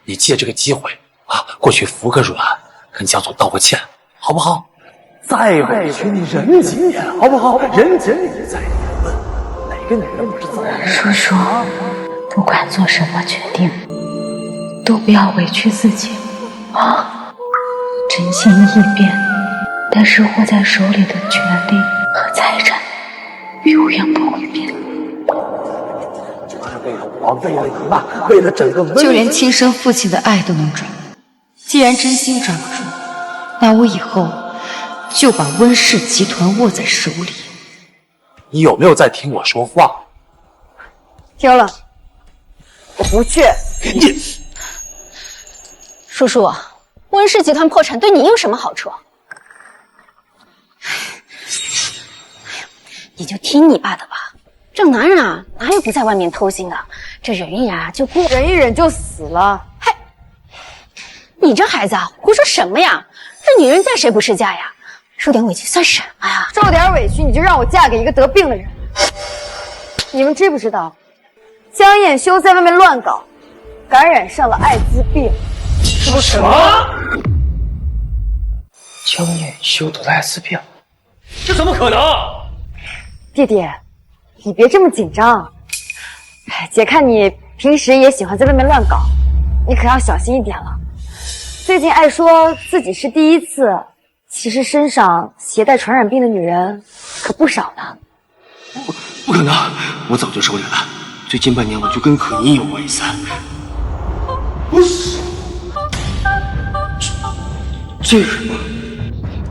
你借这个机会啊，过去服个软，跟江总道个歉，好不好？再委屈你忍几年，好不好？忍几年再离婚，哪个女人不是这么？叔叔，不管做什么决定，都不要委屈自己啊！真心易变，但是握在手里的权利和财产永远不会变。为了我，为了你妈，为了整个温，就连亲生父亲的爱都能转，既然真心转不住，那我以后就把温氏集团握在手里。你有没有在听我说话？听了，我不去。你，叔叔，温氏集团破产对你有什么好处？你就听你爸的吧。这男人啊，哪有不在外面偷腥的？这忍一忍啊，就过，忍一忍就死了。嗨，你这孩子啊，胡说什么呀？这女人嫁谁不是嫁呀？受点委屈算什么呀？受点委屈你就让我嫁给一个得病的人？你们知不知道，江艳修在外面乱搞，感染上了艾滋病？说什么？江艳修得了艾滋病？这怎么可能？弟弟，你别这么紧张。姐看你平时也喜欢在外面乱搞，你可要小心一点了。最近爱说自己是第一次，其实身上携带传染病的女人可不少呢。不可能，我早就收敛了。最近半年我就跟可妮有过一次。不是，这个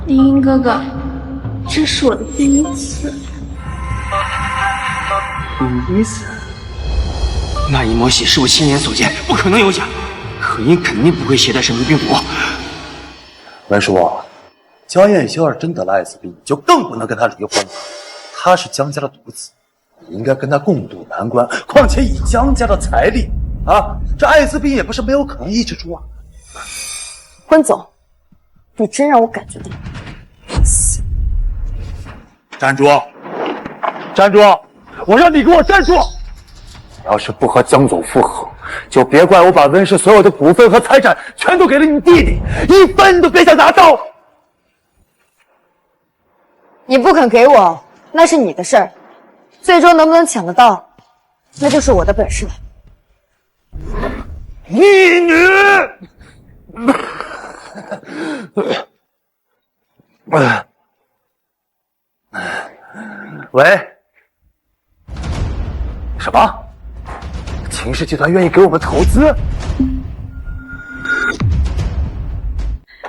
林英哥哥，这是我的第一次。第一次？那一抹血是我亲眼所见，不可能有假。可妮肯定不会携带神秘病毒。文叔，江艳修要是真得了艾滋病，你就更不能跟他离婚了。他是江家的独子，你应该跟他共度难关。况且以江家的财力啊，这艾滋病也不是没有可能抑制住啊。温总，你真让我感觉到。站住！站住！我让你给我站住！你要是不和江总复合，就别怪我把温氏所有的股份和财产全都给了你弟弟，一分都别想拿到。你不肯给我，那是你的事儿，最终能不能抢得到，那就是我的本事了。逆女！喂？什么？秦氏集团愿意给我们投资？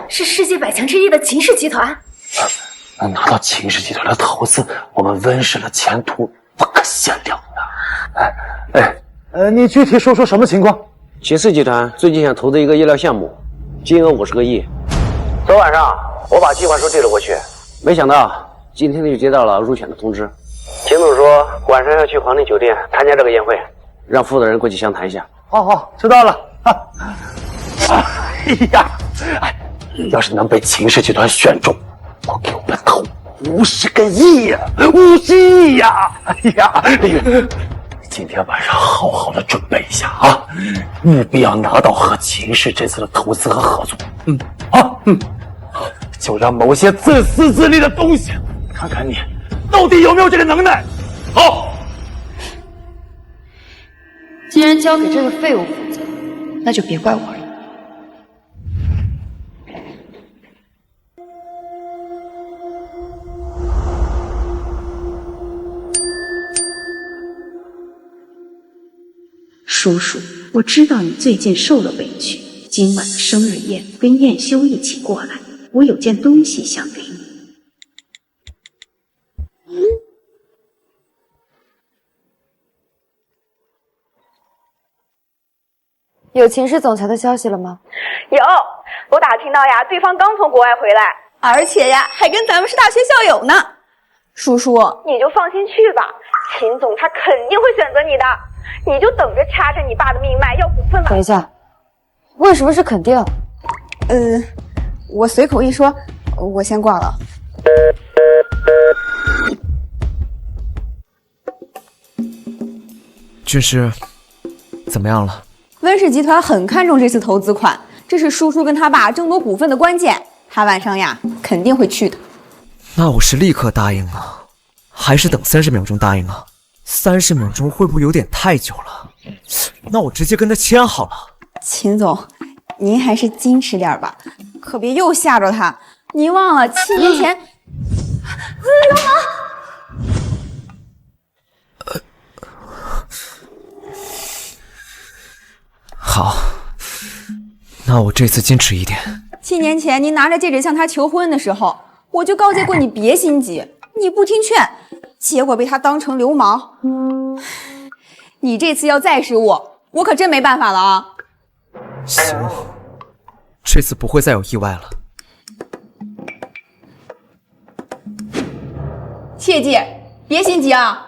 是世界100强之一的秦氏集团。能拿到秦氏集团的投资，我们温氏的前途不可限量的。你具体说说什么情况？秦氏集团最近想投资一个医疗项目，金额50个亿。昨晚上我把计划书递了过去，没想到今天就接到了入选的通知。秦总说晚上要去皇帝酒店参加这个宴会，让负责人过去详谈一下。好，知道了。要是能被秦氏集团选中，我给我们投50个亿呀，50亿呀！今天晚上好好的准备一下啊，务必要拿到和秦氏这次的投资和合作。就让某些自私自利的东西看看你到底有没有这个能耐。好，既然交给这个废物负责，那就别怪我了。叔叔，我知道你最近受了委屈，今晚的生日宴跟燕修一起过来，我有件东西想给你。有秦氏总裁的消息了吗？有，我打听到呀，对方刚从国外回来，而且呀，还跟咱们是大学校友呢。叔叔，你就放心去吧，秦总他肯定会选择你的，你就等着掐着你爸的命脉要股份吧。等一下，为什么是肯定？我随口一说，我先挂了。军师，怎么样了？温氏集团很看重这次投资款，这是叔叔跟他爸争夺股份的关键。他晚上呀肯定会去的。那我是立刻答应啊，还是等30秒钟答应啊？30秒钟会不会有点太久了？那我直接跟他签好了。秦总，您还是矜持点吧，可别又吓着他。您忘了7年前，流氓！好，那我这次矜持一点。 7年前您拿着戒指向他求婚的时候，我就告诫过你别心急，你不听劝，结果被他当成流氓。你这次要再失误，我可真没办法了啊！行，这次不会再有意外了。切记，别心急啊！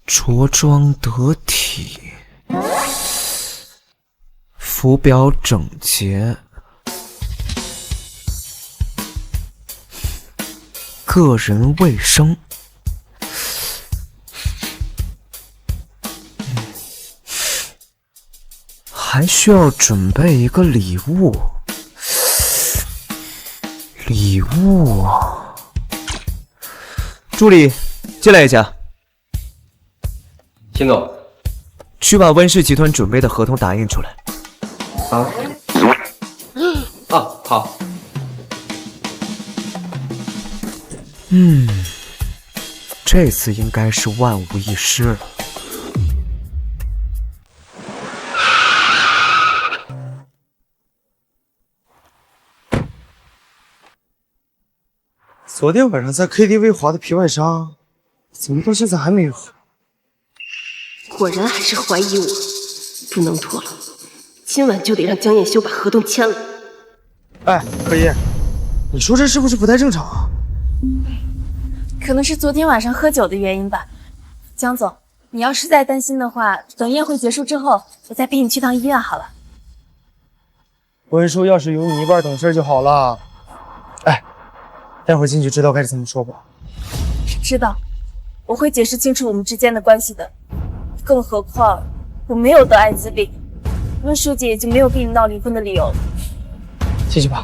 着装得体，服表整洁，个人卫生。还需要准备一个礼物。礼物，助理，进来一下。 秦总，去把温氏集团准备的合同打印出来。好。这次应该是万无一失了。昨天晚上在 KTV 划的皮外伤，怎么到现在还没有？ 果然还是怀疑我，不能拖了，今晚就得让江彦修把合同签了。哎，何一，你说这是不是不太正常啊？可能是昨天晚上喝酒的原因吧。江总，你要实在担心的话，等宴会结束之后，我再陪你去趟医院好了。文书要是有你一半懂事就好了。哎，待会儿进去知道该怎么说吧？知道，我会解释清楚我们之间的关系的。更何况我没有得艾滋病，温书记也就没有跟你闹离婚的理由了。进去吧。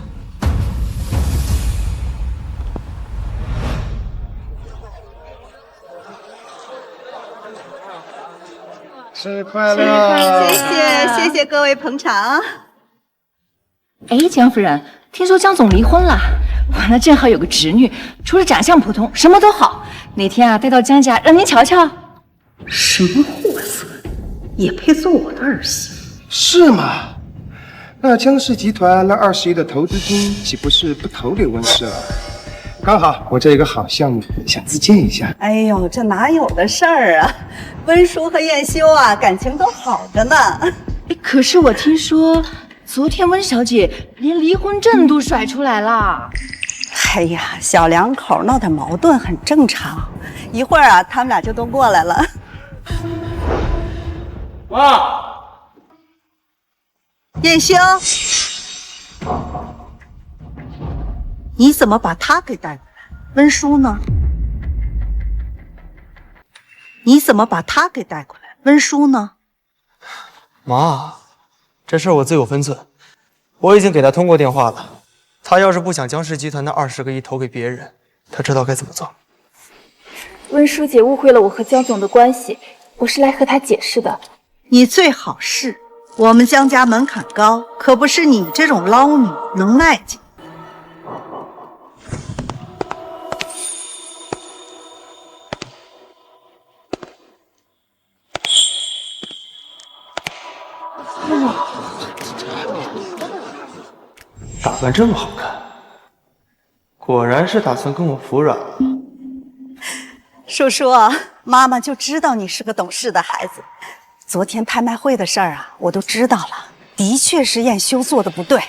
生日快乐！谢谢各位捧场。哎，江夫人，听说江总离婚了，我呢正好有个侄女，除了长相普通，什么都好。哪天啊带到江家让您瞧瞧。什么货色，也配做我的儿媳？是吗？那江氏集团那20亿的投资金，岂不是不投给温氏了？刚好我这有个好项目，想自荐一下。哎呦，这哪有的事儿啊！温叔和燕修啊，感情都好着呢。可是我听说，昨天温小姐连离婚证都甩出来了。哎呀，小两口闹点矛盾很正常，一会儿啊，他们俩就都过来了。妈，燕修，你怎么把他给带过来？温书呢？你怎么把他给带过来？温书呢？妈，这事儿我自有分寸，我已经给他通过电话了。他要是不想江氏集团的20个亿投给别人，他知道该怎么做。温书姐误会了我和江总的关系，我是来和她解释的。你最好是，我们江家门槛高，可不是你这种捞女能耐进。打扮这么好看，果然是打算跟我服软了。叔叔，妈妈就知道你是个懂事的孩子。昨天拍卖会的事儿啊，我都知道了，的确是燕修做的不对。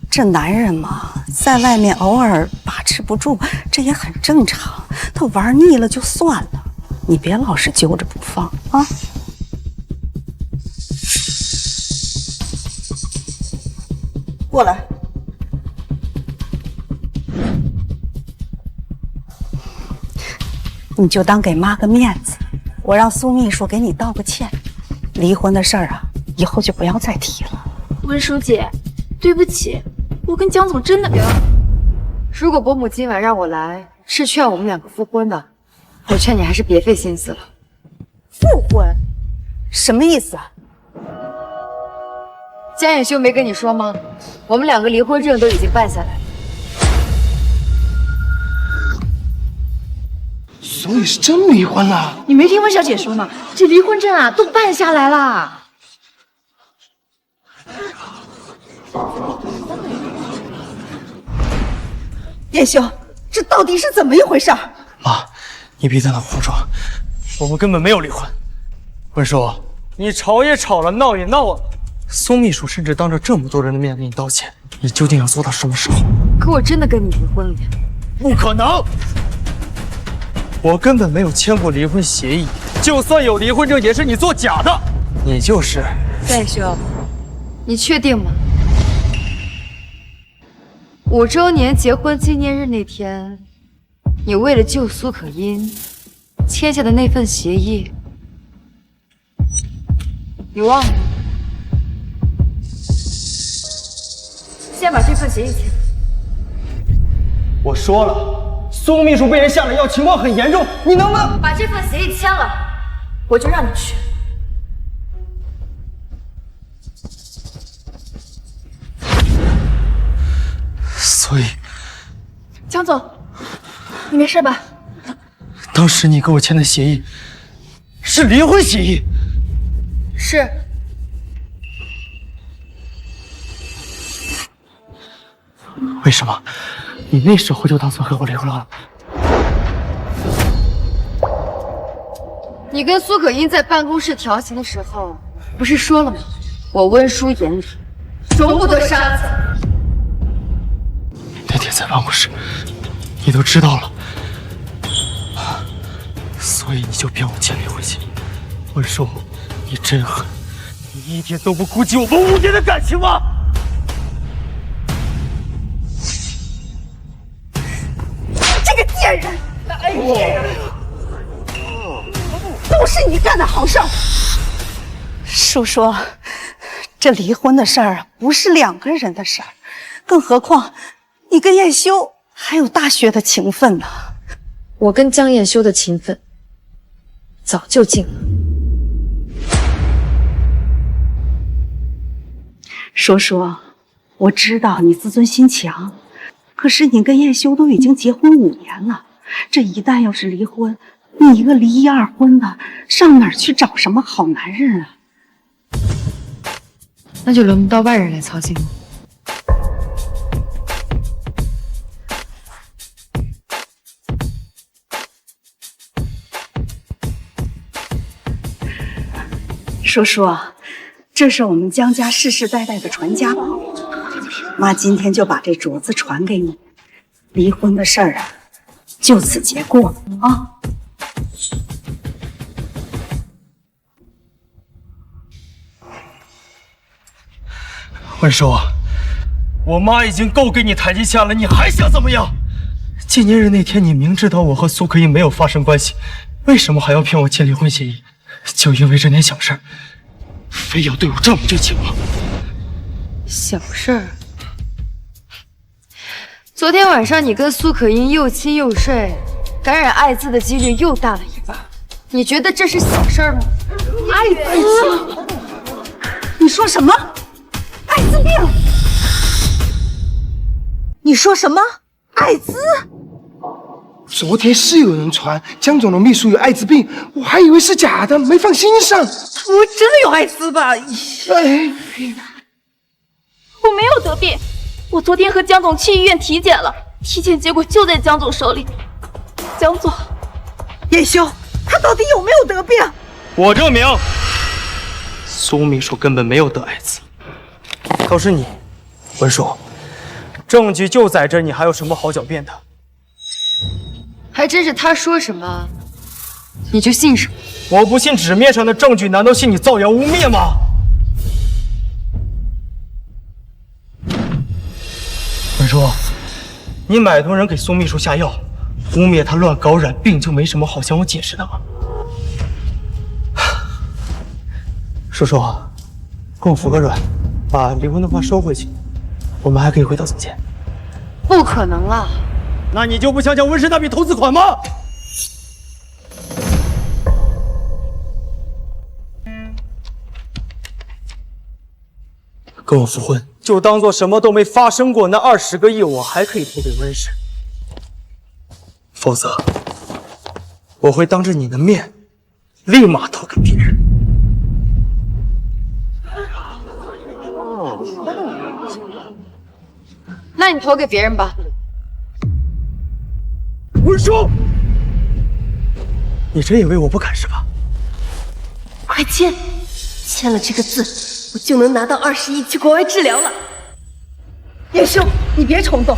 这男人嘛，在外面偶尔把持不住，这也很正常。他玩腻了就算了，你别老是揪着不放啊。过来。你就当给妈个面子，我让苏秘书给你道个歉。离婚的事儿啊，以后就不要再提了。温书姐，对不起，我跟江总真的……如果伯母今晚让我来，是劝我们两个复婚的，我劝你还是别费心思了。复婚？什么意思啊？江远修没跟你说吗？我们两个离婚证都已经办下来了。所以是真离婚了？你没听温小姐说吗？这离婚证啊都办下来了。燕修，这到底是怎么一回事？妈，你别在那胡说，我们根本没有离婚。温叔，你吵也吵了，闹也闹了，苏秘书甚至当着这么多人的面给你道歉，你究竟要做到什么时候？可我真的跟你离婚了呀！不可能！我根本没有签过离婚协议，就算有离婚证，也是你做假的。你就是。戴修，你确定吗？5周年结婚纪念日那天，你为了救苏可音签下的那份协议，你忘了？先把这份协议签。我说了，苏秘书被人下了药，情况很严重，你能不能把这份协议签了？我就让你去。所以，江总，你没事吧？当时你给我签的协议是离婚协议。是。为什么？你那时候就打算和我离婚了？你跟苏可音在办公室调情的时候，不是说了吗？我温书眼里容不得沙子。那天在办公室，你都知道了，所以你就骗我签离婚协议。文叔，你真狠！你一点都不顾及我们5年的感情吗？这个贱人！哎呀，都是你干的好事儿！叔叔，这离婚的事儿不是2个人的事儿，更何况你跟叶修还有大学的情分呢。我跟江彦修的情分早就尽了。叔叔，我知道你自尊心强，可是你跟叶修都已经结婚5年了，这一旦要是离婚，你一个离1、2婚的，上哪儿去找什么好男人啊？那就轮不到外人来操心了。叔叔，这是我们江家世世代代的传家宝，妈今天就把这镯子传给你，离婚的事儿啊，就此结过啊。文叔，我妈已经够给你台阶下了，你还想怎么样？纪念日那天，你明知道我和苏可英没有发生关系，为什么还要骗我签离婚协议？就因为这点小事儿，非要对我这么绝情吗？小事儿。昨天晚上你跟苏可英又亲又睡，感染艾滋的几率又大了1半，你觉得这是小事儿吗？艾滋？你说什么？艾滋病？你说什么？艾滋？昨天是有人传江总的秘书有艾滋病，我还以为是假的，没放心上。我真的有艾滋吧？哎，我没有得病，我昨天和江总去医院体检了，体检结果就在江总手里。江总，叶修，他到底有没有得病？我证明，苏秘书根本没有得艾滋，倒是你，文叔，证据就在这儿，你还有什么好狡辩的？还真是他说什么你就信什么。我不信纸面上的证据，难道信你造谣污蔑吗？文叔，你买通人给苏秘书下药，污蔑他乱搞染病，就没什么好向我解释的吗？叔叔，跟我服个软，把离婚的话收回去，我们还可以回到从前。不可能了。那你就不想想温氏那笔投资款吗？跟我复婚，就当做什么都没发生过。那20个亿我还可以投给温氏，否则我会当着你的面立马投给别人。那你投给别人吧。文叔，你真以为我不敢是吧？快签，签了这个字，我就能拿到20亿去国外治疗了。叶修，你别冲动，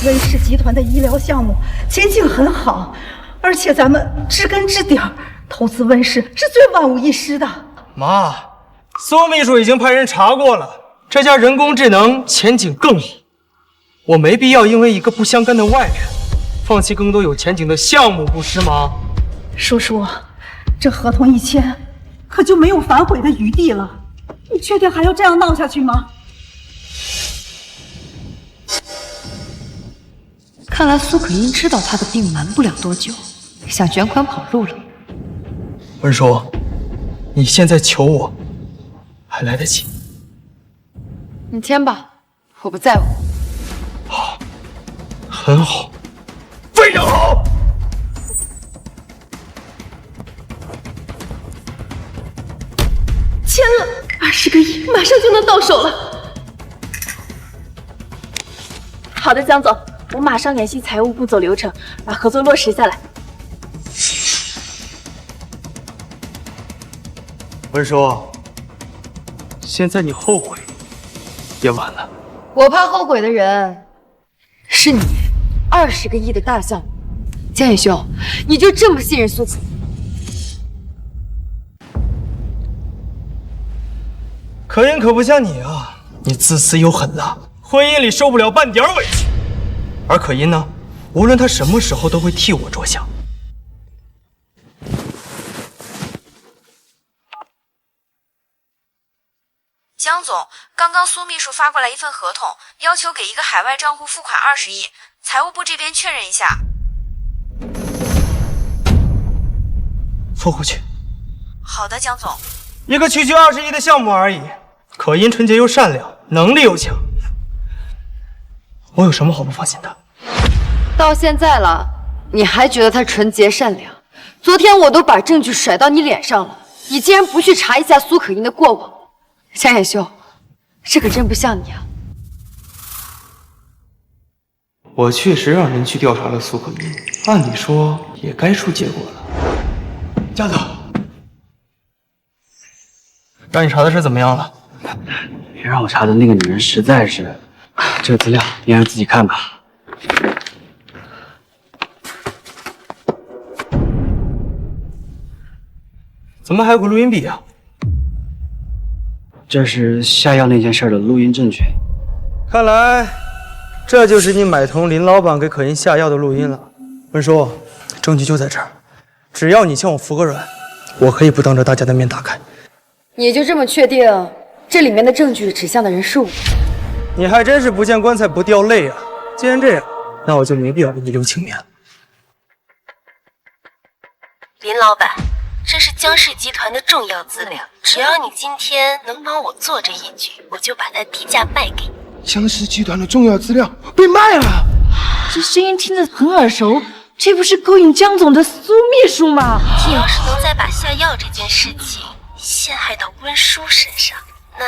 温氏集团的医疗项目前景很好，而且咱们知根知底儿，投资温氏是最万无一失的。妈，苏秘书已经派人查过了，这家人工智能前景更好，我没必要因为一个不相干的外人放弃更多有前景的项目，不是吗？叔叔，这合同一签，可就没有反悔的余地了。你确定还要这样闹下去吗？看来苏可英知道他的病瞒不了多久，想卷款跑路了。文叔，你现在求我还来得及。你签吧，我不在乎。好，很好。非常好！签了，20个亿马上就能到手了。好的，江总，我马上联系财务部走流程，把合作落实下来。文叔，现在你后悔也晚了。我怕后悔的人是你。20个亿的大项目，江远兄，你就这么信任苏子？可音可不像你啊，你自私又狠辣，婚姻里受不了半点委屈。而可音呢，无论她什么时候都会替我着想。江总，刚刚苏秘书发过来一份合同，要求给一个海外账户付款20亿，财务部这边确认一下。付过去。好的，江总。一个区区20亿的项目而已，可音纯洁又善良，能力又强，我有什么好不放心的？到现在了，你还觉得他纯洁善良？昨天我都把证据甩到你脸上了，你竟然不去查一下苏可音的过往？夏衍修，这可真不像你啊！我确实让人去调查了苏可音，按理说也该出结果了。江总，让你查的事怎么样了？别让我查的那个女人实在是……这个资料你让自己看吧。怎么还有个录音笔啊？这是下药那件事的录音证据。看来这就是你买通林老板给可音下药的录音了。文叔，证据就在这儿，只要你向我服个软，我可以不当着大家的面打开。你就这么确定这里面的证据指向的人是我？你还真是不见棺材不掉泪啊！既然这样，那我就没必要给你留情面了。林老板，这是江氏集团的重要资料，只要你今天能帮我做这一局，我就把它低价卖给你。江氏集团的重要资料被卖了，这声音听得很耳熟，这不是勾引江总的苏秘书吗？你要是能再把下药这件事情陷害到温叔身上，那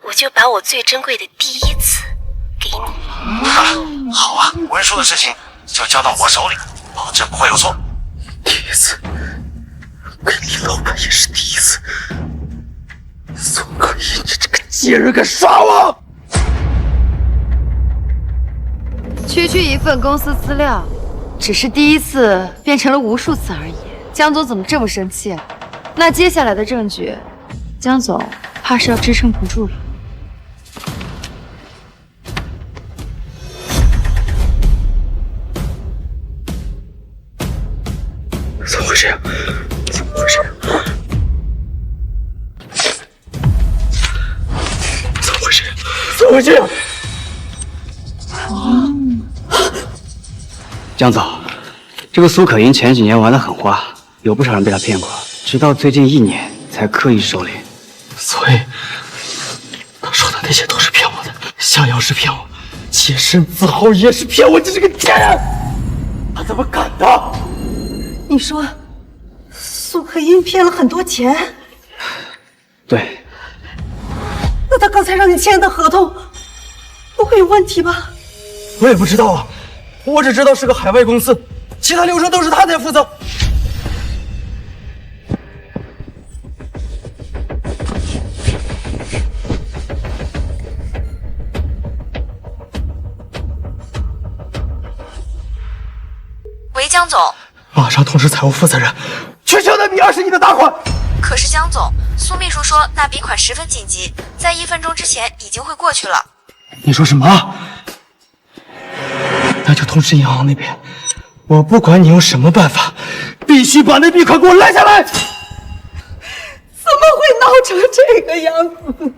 我就把我最珍贵的第一次给你。好啊，文书的事情就交到我手里，保证不会有错。第一次，跟李老板也是第一次。宋可音，你这个贱人敢耍我！区区一份公司资料，只是第一次变成了无数次而已。江总怎么这么生气啊？那接下来的证据，江总怕是要支撑不住了。怎么回事呀？怎么回事？怎么回事？怎么回事？江总，这个苏可音前几年玩得很花，有不少人被她骗过，直到最近1年才刻意收敛。所以，他说的那些都是骗我的，下药是骗我，洁身自好也是骗我，这是个贱人！他怎么敢的？你说，苏可音骗了很多钱？对。那他刚才让你签的合同，不会有问题吧？我也不知道啊，我只知道是个海外公司，其他流程都是他在负责。喂，江总，马上通知财务负责人，取消那笔20亿的大款。可是江总，苏秘书说那笔款十分紧急，在1分钟之前已经会过去了。你说什么？那就通知银行那边，我不管你用什么办法，必须把那笔款给我拦下来。怎么会闹成这个样子？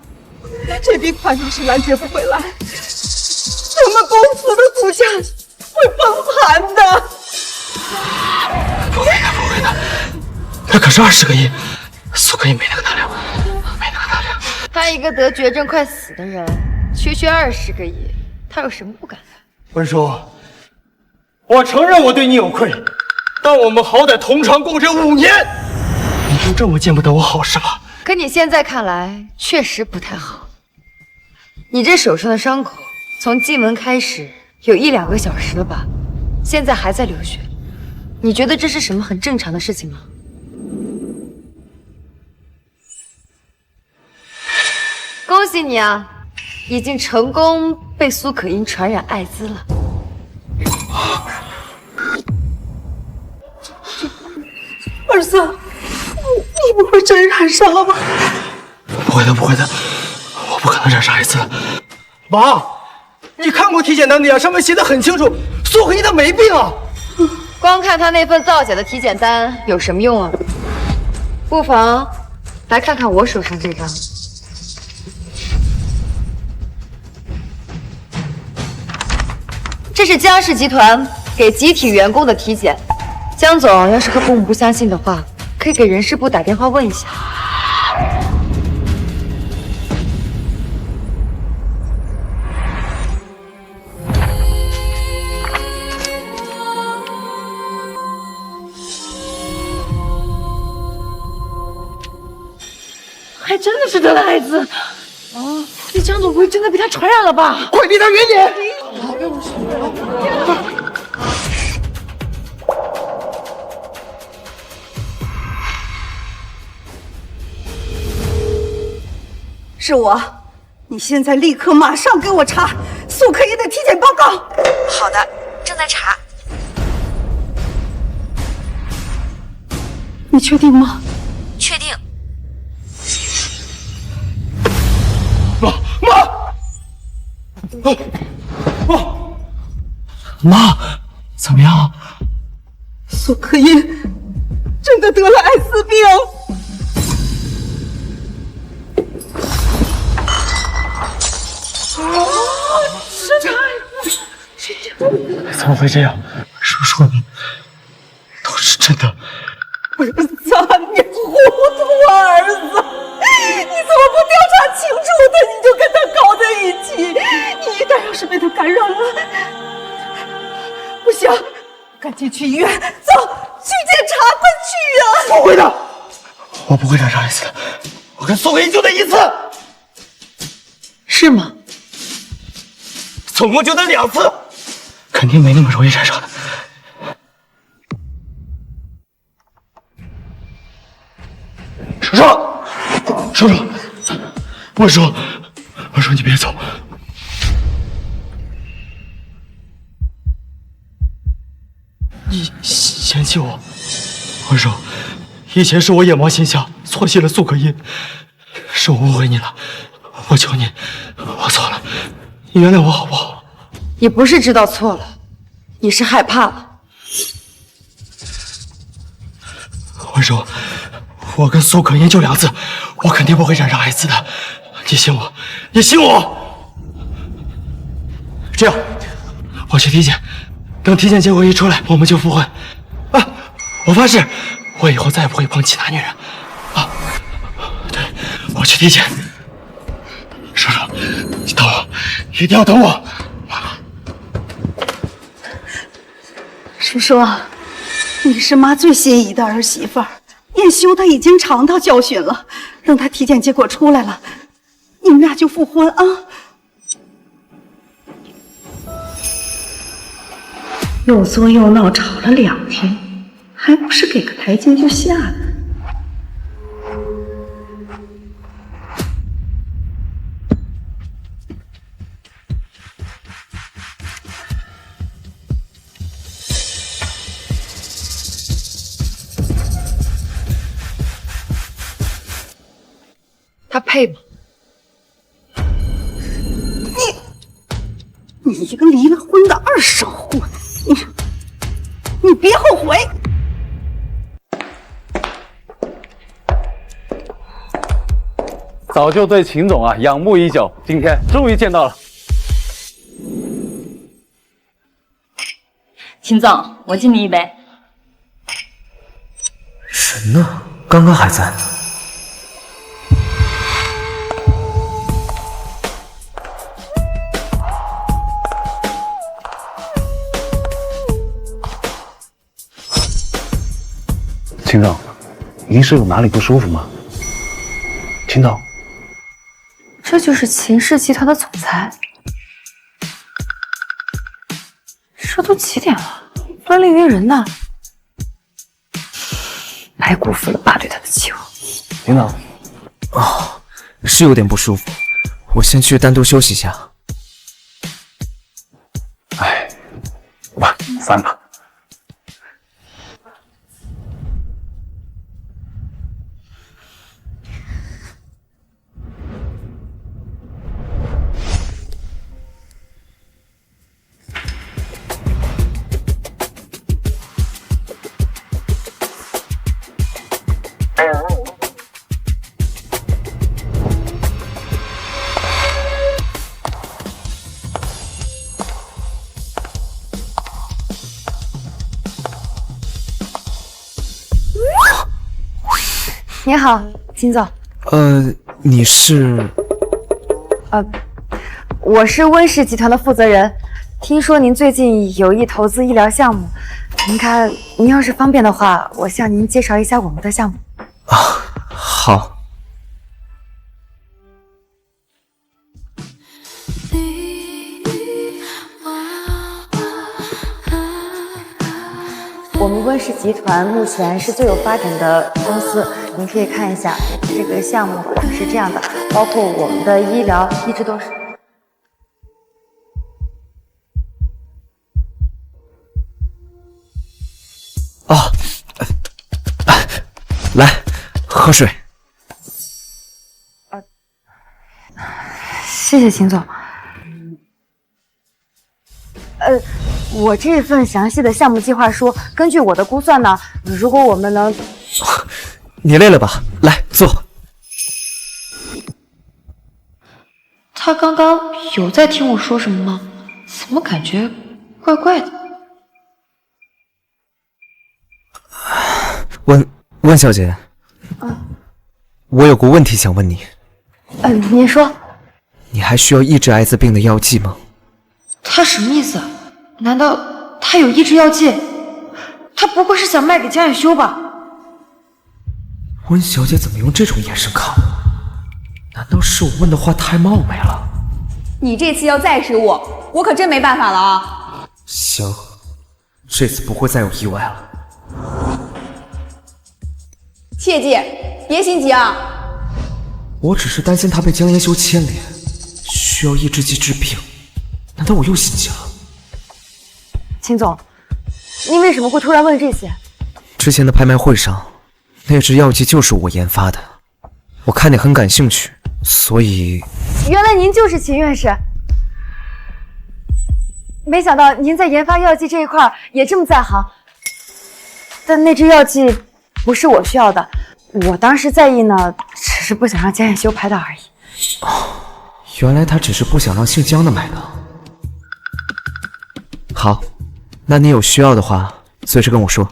这笔款要是拦截不回来，我们公司的股价会崩盘的。不会的，不会的，那可是20个亿，苏可音没那个胆量，没那个胆量。他一个得绝症快死的人，区区20个亿，他有什么不敢的？文叔，我承认我对你有愧，但我们好歹同床共枕5年，你就这么见不得我好是吧？可你现在看来确实不太好。你这手上的伤口，从进门开始有1、2个小时了吧？现在还在流血，你觉得这是什么很正常的事情吗？恭喜你啊，已经成功被苏可音传染艾滋了。儿子，你不会真染上了吧？不会的，不会的，不可能染上艾滋。妈，你看过体检单的呀？上面写的很清楚，苏可依她没病啊。光看他那份造假的体检单有什么用啊？不妨来看看我手上这张。这是江氏集团给集体员工的体检。江总要是和父母不相信的话，可以给人事部打电话问一下。还真的是得了艾滋啊！这江总不会真的被他传染了吧？快离他远点！是我，你现在立刻马上给我查苏可依的体检报告。好的，正在查。你确定吗？确定。妈，怎么样？苏可依真的得了艾滋病。怎么会这样？叔说的都是真的。儿子，你糊涂啊，儿子！你怎么不调查清楚的你就跟他搞在一起？你一旦要是被他感染了，不行，赶紧去医院，走，去检查，快去啊！不会的，我不会染上艾滋的，我跟苏可依就那一次。是吗？总共就那2次，肯定没那么容易染上的。叔叔，我说你别走。你嫌弃我？我说，以前是我眼冒心瞎，错信了苏可依，是我误会你了，我求你，我错了，你原谅我好不好？你不是知道错了，你是害怕了。我说，我跟苏可依就2次，我肯定不会染上艾滋的，你信我，你信我。这样，我去体检，等体检结果一出来，我们就复婚。啊，我发誓，我以后再也不会碰其他女人。啊，对，我去体检。叔叔，你等我，一定要等我。叔叔，你是妈最心仪的儿媳妇儿，叶修他已经尝到教训了，等他体检结果出来了，你们俩就复婚啊！又作又闹，吵了2天，还不是给个台阶就下了。他配吗？你一个离了婚的2手货，你别后悔！早就对秦总仰慕已久，今天终于见到了。秦总，我敬你一杯。神呢？刚刚还在呢。秦总，您是有哪里不舒服吗？秦总，这就是秦氏集团的总裁。这都几点了，不来约人呢？白辜负了爸对他的期望。秦总，哦，是有点不舒服，我先去单独休息一下。哎，吧，散吧。你好，秦总。你是？我是温氏集团的负责人。听说您最近有意投资医疗项目，您看，您要是方便的话，我向您介绍一下我们的项目。好。我们温氏集团目前是最有发展的公司，您可以看一下这个项目是这样的，包括我们的医疗一直都是。来，喝水。谢谢秦总。我这份详细的项目计划书，根据我的估算呢，如果我们能……你累了吧？来坐。他刚刚有在听我说什么吗？怎么感觉怪怪的？温小姐，我有个问题想问你。您说。你还需要抑制艾滋病的药剂吗？他什么意思？难道他有抑制药剂？他不会是想卖给江远修吧？温小姐怎么用这种眼神看我？难道是我问的话太冒昧了？你这次要再使我可真没办法了啊！行，这次不会再有意外了。切记，别心急啊！我只是担心他被江延修牵连，需要抑制剂治病。难道我又心急了？秦总，您为什么会突然问这些？之前的拍卖会上，那支药剂就是我研发的，我看你很感兴趣，所以……原来您就是秦院士，没想到您在研发药剂这一块也这么在行。但那支药剂不是我需要的，我当时在意呢，只是不想让江远修拍到而已。原来他只是不想让姓江的买到。好，那你有需要的话，随时跟我说。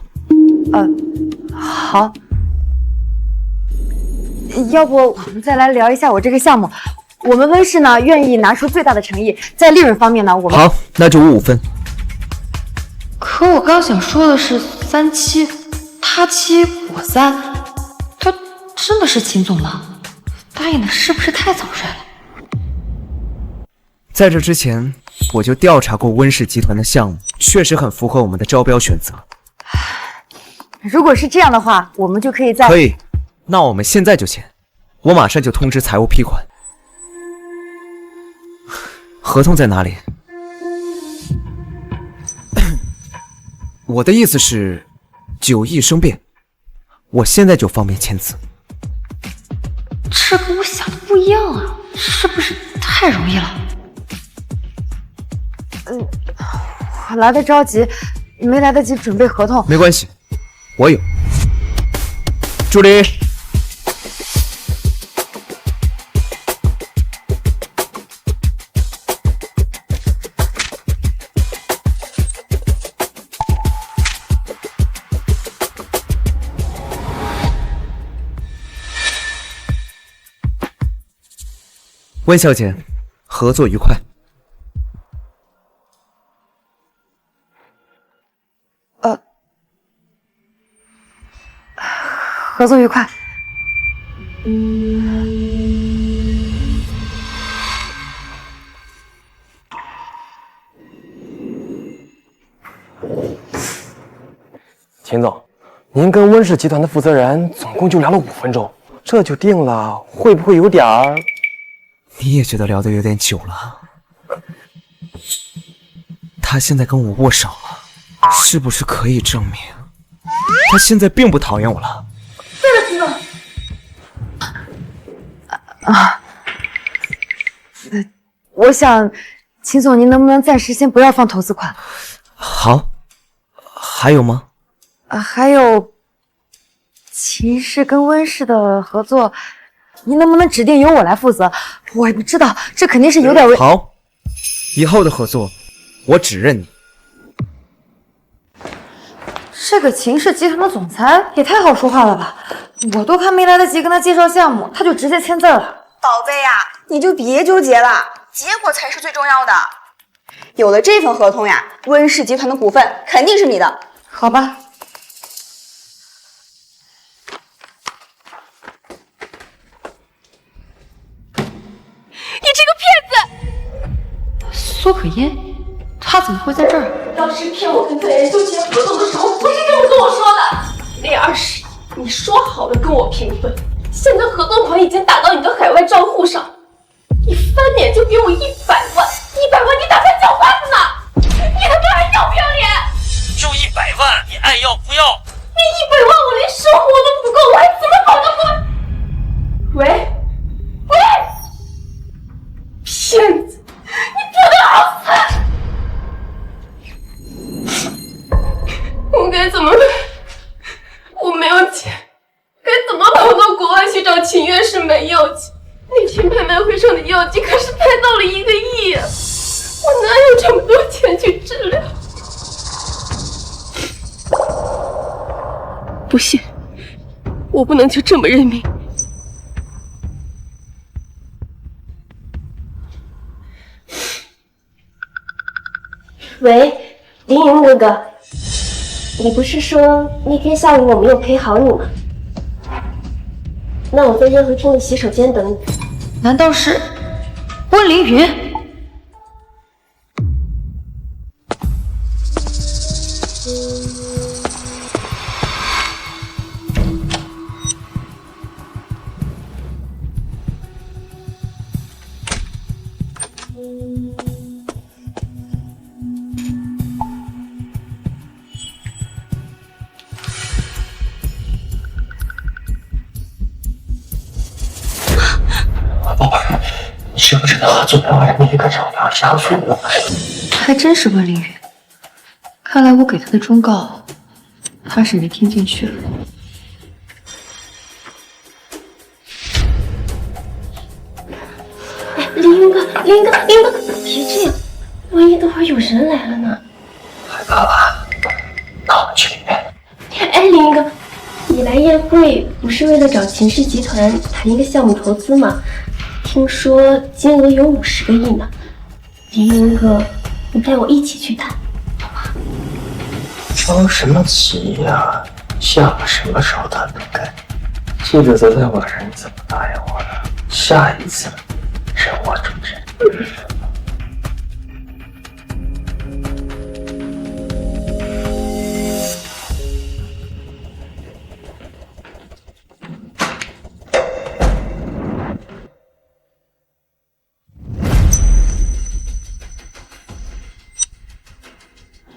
好。要不我们再来聊一下我这个项目。我们温氏呢，愿意拿出最大的诚意，在利润方面呢，我们好，那就55分。可我刚想说的是37，他7我3，他真的是秦总吗？答应的是不是太早率了？在这之前，我就调查过温氏集团的项目，确实很符合我们的招标选择。如果是这样的话，我们就可以在……可以，那我们现在就签，我马上就通知财务批款。合同在哪里？我的意思是，9亿生变，我现在就方便签字。这跟我想的不一样啊，是不是太容易了？我来的着急，没来得及准备合同。没关系，我有。助理，温小姐，合作愉快。合作愉快。秦总，您跟温氏集团的负责人总共就聊了5分钟，这就定了，会不会有点儿？你也觉得聊得有点久了？他现在跟我握手了，是不是可以证明他现在并不讨厌我了？对了，秦总。我想，秦总，您能不能暂时先不要放投资款？好，还有吗？还有秦氏跟温氏的合作，您能不能指定由我来负责？我也不知道，这肯定是有点违。好，以后的合作我只认你。这个秦氏集团的总裁也太好说话了吧？我都还没来得及跟他介绍项目，他就直接签字了。宝贝呀，你就别纠结了，结果才是最重要的。有了这份合同呀，温氏集团的股份肯定是你的。好吧。你这个骗子！苏可音，她怎么会在这儿？当时骗我跟段研修签合同的时候，不是这么跟我说的。那20亿，你说好了跟我平分，现在合同款已经打到你的海外账户上，你翻脸就给我100万，100万你打算叫花子呢？你他妈还要不要脸？就100万，你爱要不要？那100万我连生活都不够，我还怎么搞得过？喂，骗子，你不得好死！我该怎么办？我没有钱，该怎么跑到国外去找秦院士买药剂？那天拍卖会上的药剂可是拍到了1个亿啊！我哪有这么多钱去治疗？不行，我不能就这么认命。喂，凌云哥哥，你不是说那天下午我没有陪好你吗？那我在任和厅的洗手间等你。难道是温凌云？知不知道昨天晚上那个找他下去了？还真是温凌云，看来我给他的忠告，他是没听进去了。哎，凌云哥，别这样，万一等会儿有人来了呢？害怕吧？那我们去里面。哎，凌云哥，你来宴会不是为了找秦氏集团谈一个项目投资吗？听说金额有50个亿呢，凌云哥，你带我一起去谈，好吗？着什么急呀？项目什么时候谈得开？记得昨天晚上你怎么答应我的？下一次是我主持。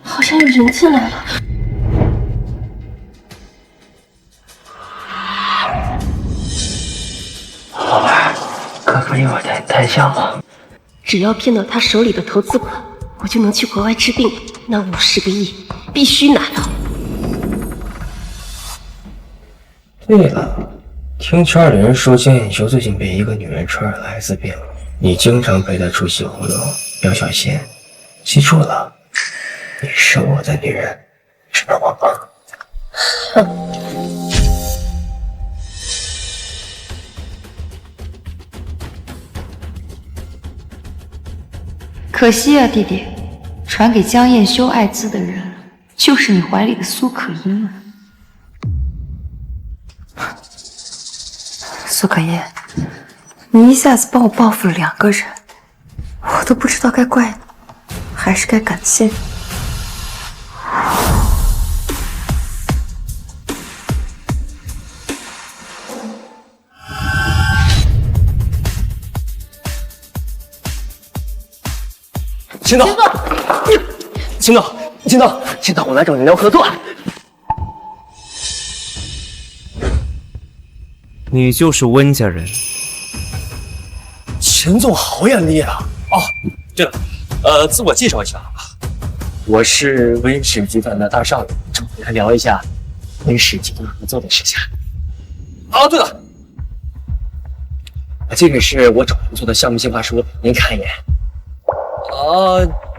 好像有人进来了。老板，哥哥一会儿谈项目。只要骗到他手里的投资款，我就能去国外治病。那50个亿必须拿到。对了，听圈里人说江彦修最近被一个女人传染了艾滋病，你经常陪她出席活动，要小心。记住了。你是我的女人，知道吗？可惜啊，弟弟，传给江彦修艾滋的人，就是你怀里的苏可音啊！苏可音，你一下子帮我报复了2个人，我都不知道该怪你，还是该感谢你。秦总，我来找你聊合作。你就是温家人？秦总好眼力啊！哦，对了，自我介绍一下，我是温氏集团的大少爷，正来聊一下温氏集团合作的事情。哦，对了，这个是我找人做的项目计划书，您看一眼。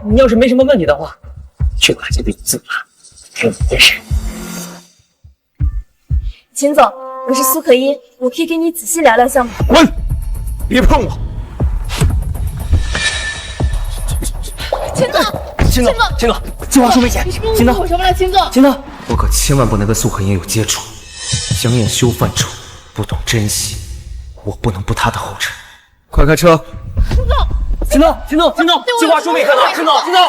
你要是没什么问题的话，去拿这笔字啊，给我们温氏。秦总，我是苏可依，我可以跟你仔细聊聊项目。滚！别碰我！秦总，秦总，秦总，计划书没写。秦总，我什么了，秦总？秦总，我可千万不能跟苏可英有接触。江燕修范畴，不懂珍惜，我不能步他的后尘。快开车！秦总，秦总，秦总，秦总，计划书没看到。秦总，秦总，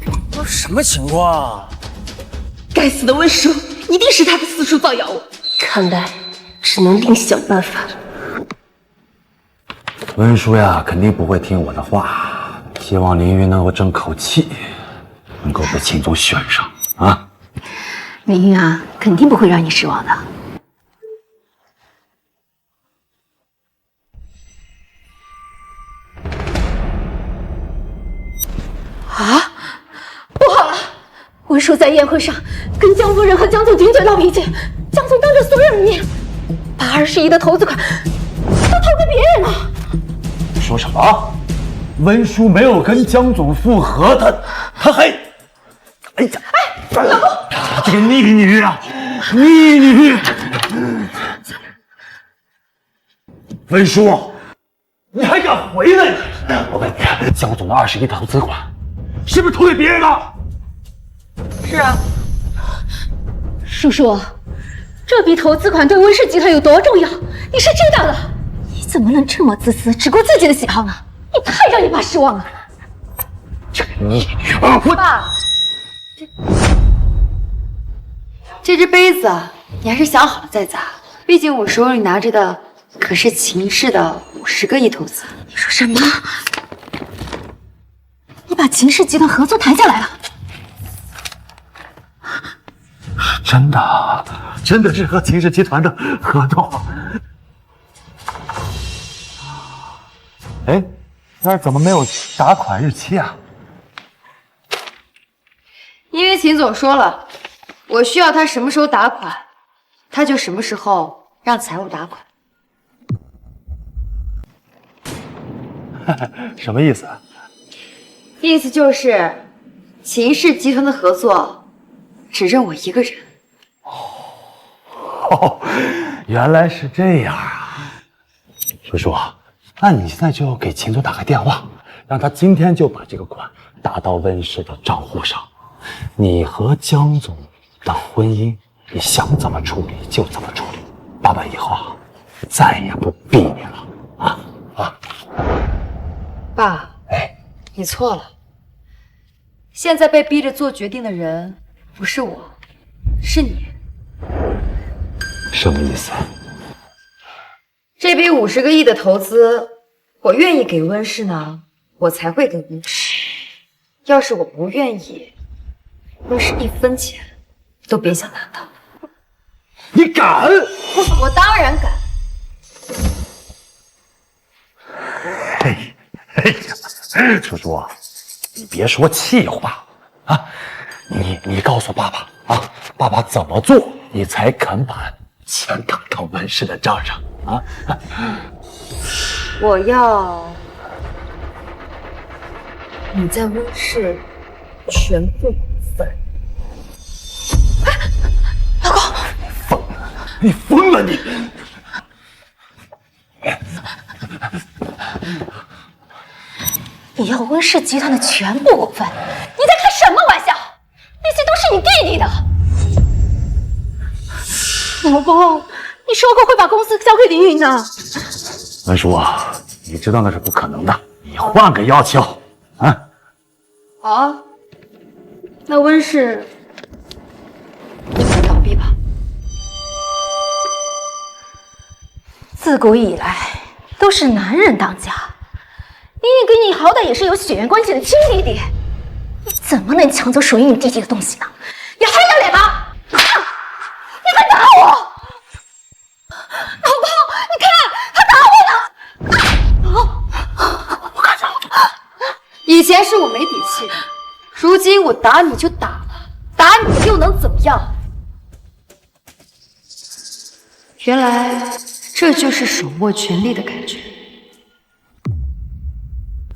秦总，什么情况？该死的温叔，一定是他的四处造谣我。看来只能另想办法了。温叔呀，肯定不会听我的话。希望凌云能够争口气，能够被秦总选上啊！凌云啊，肯定不会让你失望的。啊！不好了！温叔在宴会上跟江夫人和江总顶嘴闹脾气，江总当着所有人面把20亿的投资款都投给别人了。你说什么？温叔没有跟江总复合，他还……哎呀！哎，老公，这个逆女啊，逆女！温叔，你还敢回来？我问你，江总的20亿投资款是不是投给别人了？是啊，叔叔，这笔投资款对温氏集团有多重要，你是知道的。你怎么能这么自私，只顾自己的喜好呢？你太让你爸失望了。这个逆女！爸，这只杯子你还是想好了再砸，毕竟我手里拿着的可是秦氏的50个亿投资。你说什么？你把秦氏集团合作谈下来了？真的，真的是和秦氏集团的合同。哎，但是怎么没有打款日期啊？因为秦总说了，我需要他什么时候打款，他就什么时候让财务打款。什么意思啊？意思就是秦氏集团的合作只认我一个人。哦，原来是这样啊！叔叔，那你现在就给秦总打个电话，让他今天就把这个款打到温氏的账户上。你和江总的婚姻，你想怎么处理就怎么处理。爸爸以后啊，再也不逼你了啊！爸，你错了。现在被逼着做决定的人不是我，是你。什么意思？这笔50个亿的投资，我愿意给温氏呢，我才会给温氏。要是我不愿意，温氏1分钱都别想拿到。你敢？我当然敢。哎呀，叔叔，你别说气话啊！你告诉爸爸啊，爸爸怎么做，你才肯把钱打到温氏的账上啊？我要你在温氏全部股份。老公，你疯了你！你要温氏集团的全部股份？你在开什么玩笑？那些都是你弟弟的。老公，你说过会把公司交给凌云的。温叔啊，你知道那是不可能的，你换个要求啊！好啊，那温氏你们倒闭吧。自古以来都是男人当家，林雨跟你好歹也是有血缘关系的亲弟弟，你怎么能抢走属于你弟弟的东西呢？你还有脸吗？你快打我！老公，你看他打我呢！我看见了。以前是我没底气，如今我打你就打了，打你又能怎么样？原来这就是手握权力的感觉。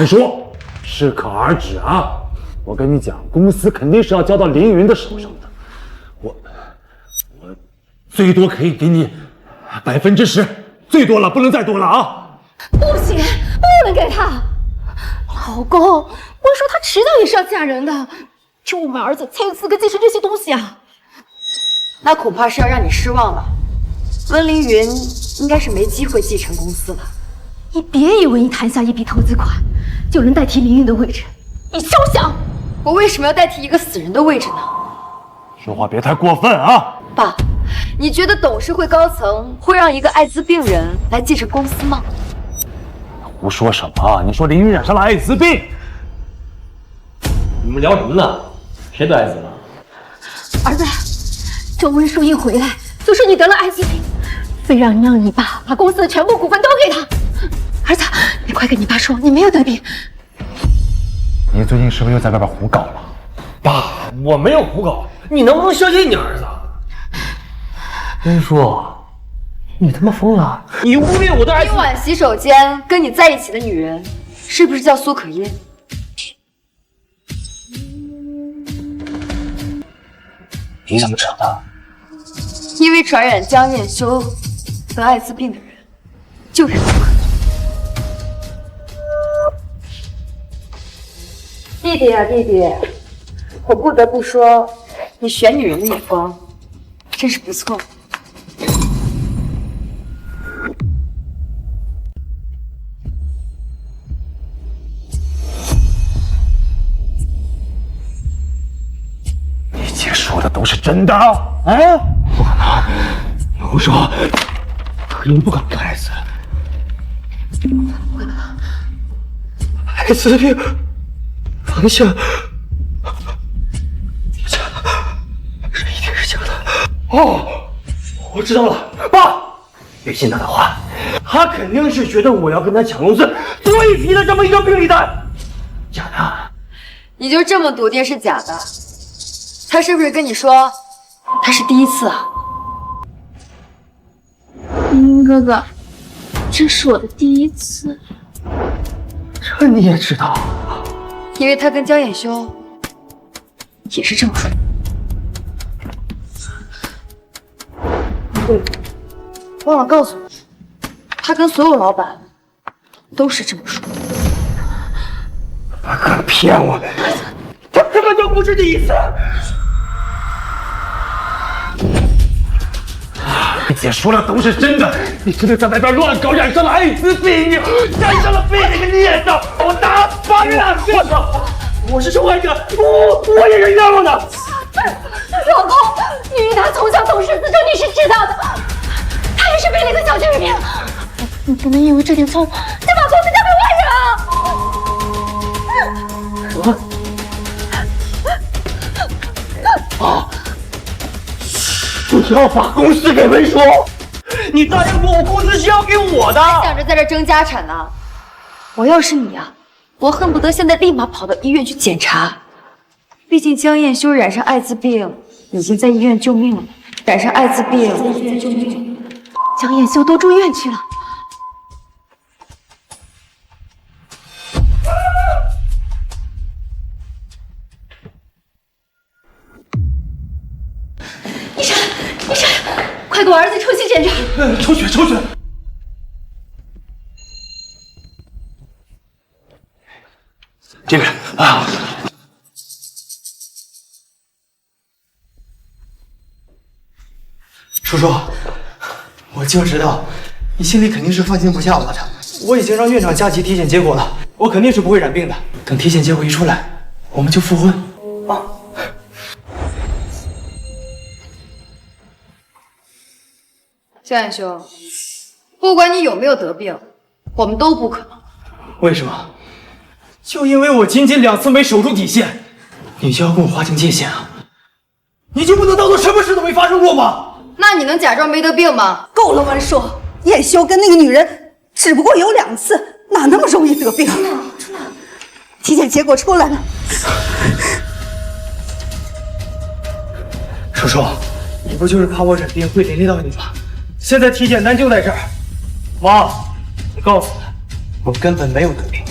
温叔，适可而止啊！我跟你讲，公司肯定是要交到凌云的手上的。最多可以给你10%，最多了，不能再多了啊！不行，不能给他。老公，我说他迟早也是要嫁人的，只有我们儿子才有资格继承这些东西啊。那恐怕是要让你失望了。温凌云应该是没机会继承公司了。你别以为你谈下一笔投资款就能代替凌云的位置，你休想！我为什么要代替一个死人的位置呢？说话别太过分啊！爸，你觉得董事会高层会让一个艾滋病人来继承公司吗？胡说什么？你说凌云染上了艾滋病？你们聊什么呢？谁得艾滋了？儿子，这温书一回来就说你得了艾滋病，非让你爸把公司的全部股份都给他。儿子，你快跟你爸说你没有得病。你最近是不是又在外边胡搞了？爸，我没有胡搞，你能不能相信你儿子？温叔，你他妈疯了！你污蔑我的儿子！今晚洗手间跟你在一起的女人，是不是叫苏可音？你怎么知道？因为传染江彦修得艾滋病的人就是苏可音。弟弟啊，弟弟，我不得不说，你选女人的眼光真是不错。你姐说的都是真的？哎，不可能！我说，可音不敢得艾滋，艾滋病。方向，假的，这一定是假的。哦，我知道了，爸，别信他的话，他肯定是觉得我要跟他抢公司，所以批了这么一张病历单。假的，你就这么笃定是假的？他是不是跟你说他是第一次啊？哥哥，这是我的第一次。这你也知道？因为他跟江彦修也是这么说。对，忘了告诉你，他跟所有老板都是这么说。不敢骗我，他根本就不是第一次。你姐说的都是真的，你真的在外边乱搞，染上了艾滋病，染上了病这个孽障，我打死你！我操！我是受害者，我也是冤枉的。老公，你他从小懂事自重，你是知道的，他也是被那个小贱人骗了。你不能因为这点错误就把公司交给外人啊！啊！你要把公司给文叔？你答应过我，公司是要给我的。还想着在这争家产呢？我要是你啊，我恨不得现在立马跑到医院去检查。毕竟江彦修染上艾滋病，已经在医院救命了。染上艾滋病，江彦修都住院去了。医生，快给我儿子抽血检查！抽血！这个啊，叔叔，我就知道你心里肯定是放心不下我的。我已经让院长加急体检结果了，我肯定是不会染病的。等体检结果一出来，我们就复婚啊！江彦修，不管你有没有得病，我们都不可能。为什么？就因为我仅仅2次没守住底线，你就要跟我划清界限啊？你就不能当做什么事都没发生过吗？那你能假装没得病吗？够了，温叔，彦修跟那个女人只不过有2次，哪那么容易得病？出来了，体检结果出来了。叔叔，你不就是怕我染病会连累到你吗？现在体检单就在这儿，妈，我告诉你，我根本没有得病。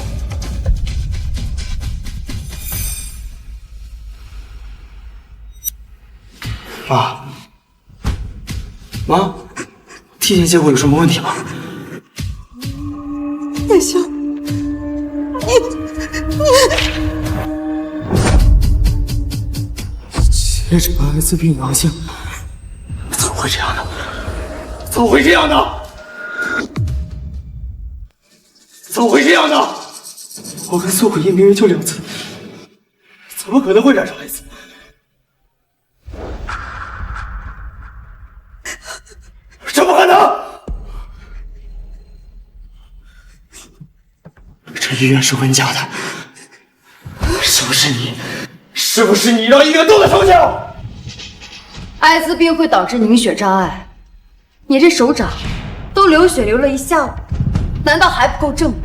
妈，妈，体检结果有什么问题吗？叶修，确诊艾滋病阳性，怎么会这样呢？怎么会这样呢？怎么会这样呢？我跟苏可一明明就2次，怎么可能会染上艾滋？怎么可能？这医院是温家的，是不是你？是不是你让医院动了手脚？艾滋病会导致凝血障碍，你这手掌都流血流了1下午，难道还不够证明？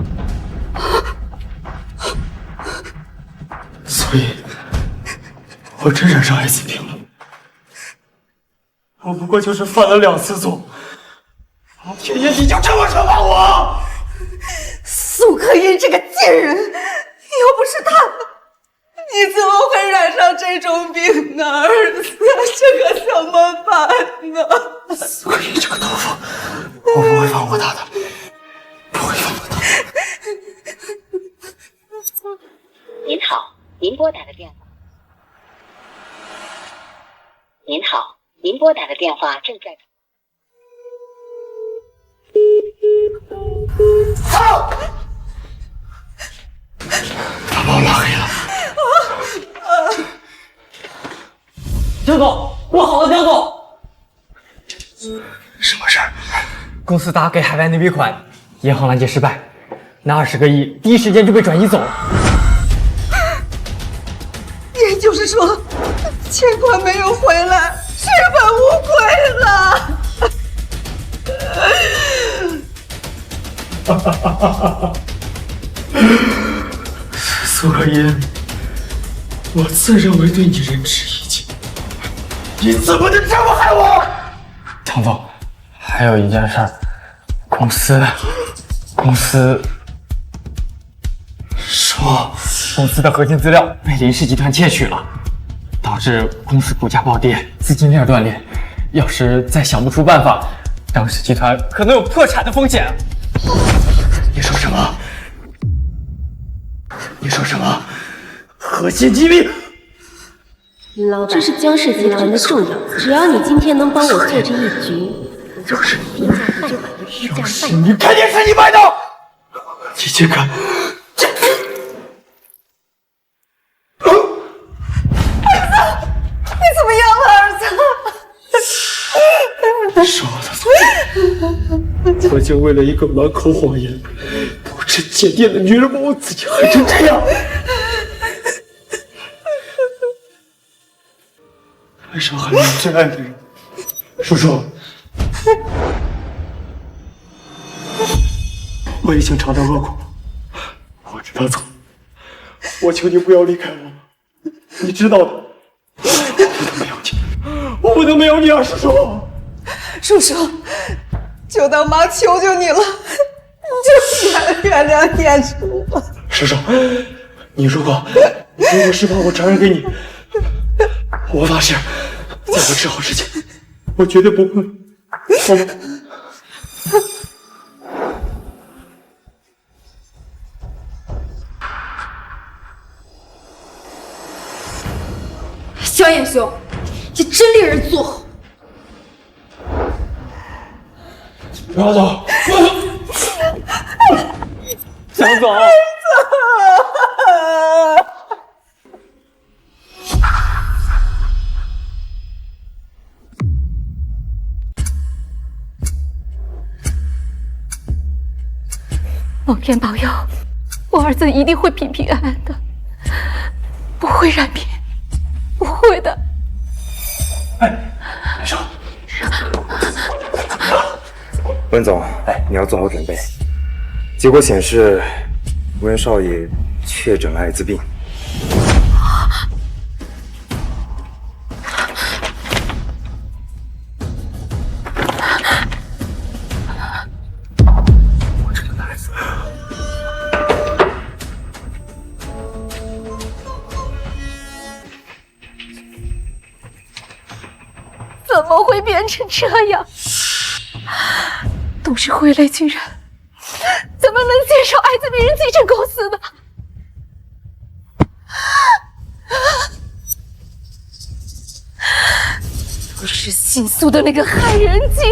所以，我真染上艾滋病了。我不过就是犯了2次错，天爷你就这么惩罚我？苏可音这个贱人，要不是她，你怎么会染上这种病呢？儿子，这可怎么办呢？苏可音这个头发，我不会放过她的，不会放过她。您好，您拨打的电话。您好，您拨打的电话正在。他把我拉黑了。江总，不好了，江总！什么事儿？公司打给海外那笔款，银行拦截失败，那20个亿第一时间就被转移走了。也就是说，钱款没有回来，血本无归了。苏可音，我自认为对你仁至义尽，你怎么能这么害我？江总，还有一件事儿，公司说，公司的核心资料被林氏集团窃取了，导致公司股价暴跌，资金链断裂。要是再想不出办法，张氏集团可能有破产的风险。你说什么？你说什么？核心机密？这是江氏集团的重要，只要你今天能帮我做这一局，就是低价半买的低价半买。你肯定是你买的！你竟敢！你怎么样了，儿子？是我的错，我就为了一个满口谎言、不知检点的女人，把我自己害成这样。还伤害了我最爱的人，叔叔，我已经尝到恶果，我知道错，我求你不要离开我，你知道的，我不能没有你，我不能没有你啊，叔叔。叔叔，就当妈求求你了，你就原谅念叔吧。叔叔，你如果是把我传染给你，我发誓，在我治好之前，我绝对不会。好吗？萧炎兄，你真令人作呕。不要走！江总，老天保佑，我儿子一定会平平安安的，不会染病，不会的。医生，温总，你要做好准备。结果显示，温少爷确诊了艾滋病。怎么会变成这样？董事会那群人怎么能接受艾滋病人继承公司呢？都是姓苏的那个害人精！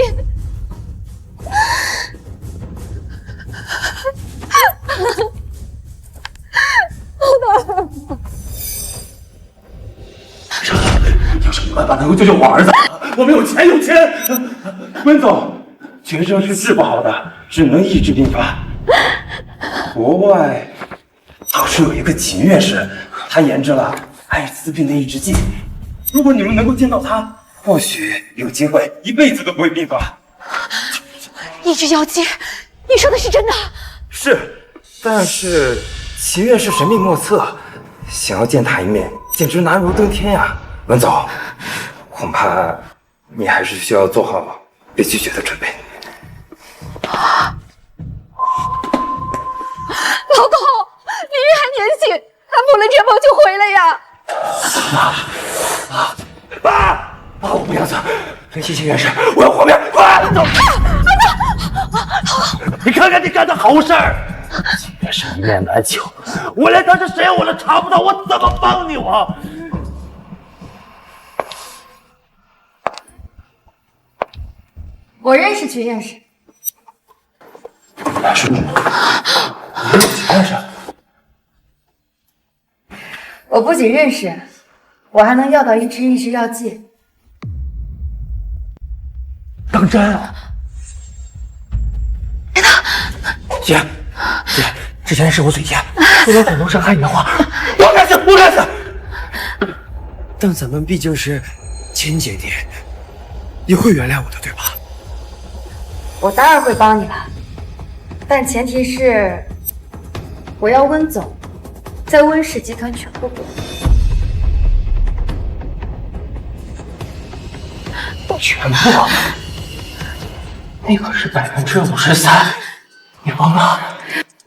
有什么办法能够救救我儿子？我们有钱有钱。温总，绝症是治不好的，只能医治并发。国外倒是有一个秦院士，他研制了艾滋病的抑制剂。如果你们能够见到他，或许有机会一辈子都不会并发。抑制药剂，你说的是真的？是，但是秦院士神秘莫测，想要见他一面，简直难如登天呀！文总，恐怕你还是需要做好被拒绝的准备。老公，你还年轻，还不能这么就回来呀？爸，我不要走，谢谢院士，我要活命，快走！你看看你干的好事儿，秦院士一面难求，我连他是谁我都查不到，我怎么帮你我？我认识秦院士。是你认识秦院士？我不仅认识，我还能要到一支抑制药剂。当真啊？姐，之前是我嘴贱，说了很多伤害你的话，我该死，我该死。但咱们毕竟是亲姐弟，你会原谅我的，对吧？我当然会帮你了，但前提是我要温总在温氏集团全部股份。全部？那可是53%，你疯了？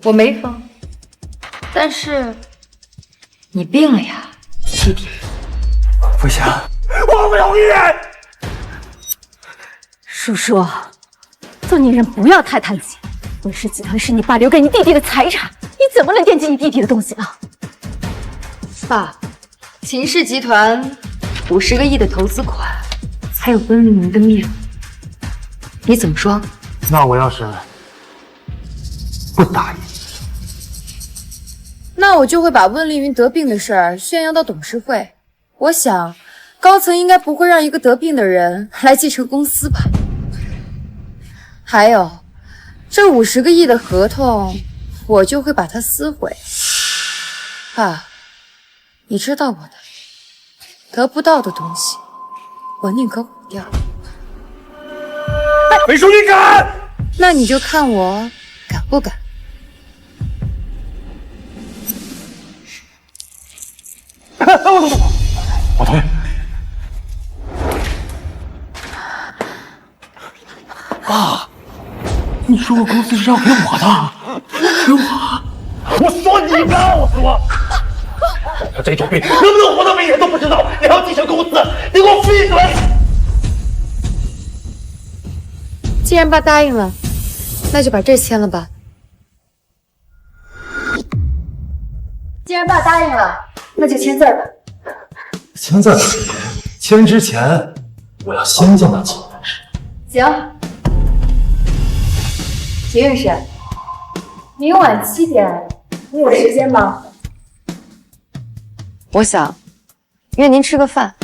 我没疯，但是你病了呀，弟弟。不行，我不同意。叔叔，做女人不要太贪心。温氏集团是你爸留给你弟弟的财产，你怎么能惦记你弟弟的东西呢？爸，秦氏集团50个亿的投资款，还有温凌云的命，你怎么说？那我要是不答应，那我就会把温凌云得病的事儿宣扬到董事会。我想，高层应该不会让一个得病的人来继承公司吧？还有，这50个亿的合同，我就会把它撕毁。爸，你知道我的，得不到的东西，我宁可毁掉。没说你敢？那你就看我敢不敢。我同意。爸，你说我公司是要给我的，给我？我说你告诉我，他这种病能不能活到1年都不知道，你还要继承公司，你给我闭嘴！既然爸答应了，那就把这签了吧。既然爸答应了，那就签字吧。签字不行，签之前我要先见到秦院士。行。秦院士，明晚7点，你有时间吗？我想约您吃个饭。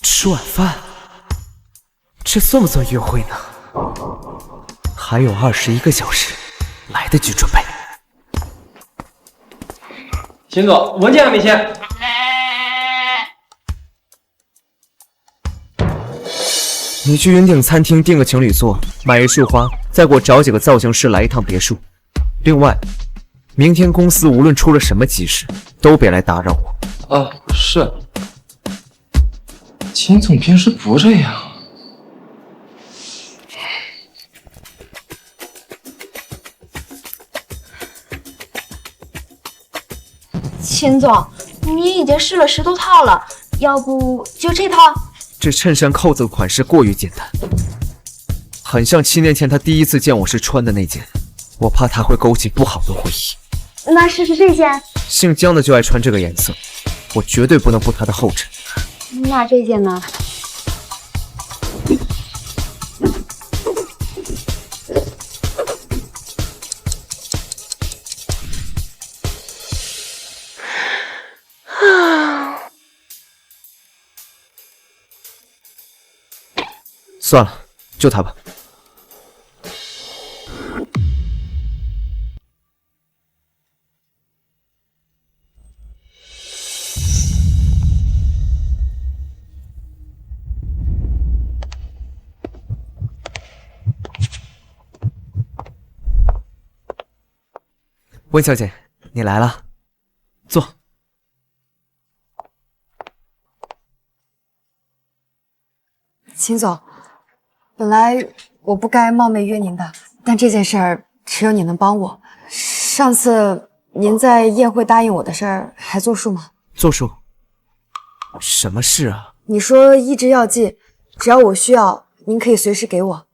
吃晚饭？这算不算约会呢？还有21个小时，来得及准备。秦总，文件还没签。你去云顶餐厅订个情侣座，买一束花，再给我找几个造型师来一趟别墅。另外，明天公司无论出了什么急事，都别来打扰我。是。秦总平时不这样。秦总，你已经试了10多套了，要不就这套？这衬衫扣子的款式过于简单，很像7年前他第一次见我时穿的那件，我怕他会勾起不好的回忆。那试试这件。姓姜的就爱穿这个颜色，我绝对不能步他的后尘。那这件呢？算了，就他吧。温小姐，你来了，坐。秦总，本来我不该冒昧约您的，但这件事儿只有你能帮我。上次您在宴会答应我的事儿还作数吗？作数？什么事啊？你说医治药剂，只要我需要，您可以随时给我。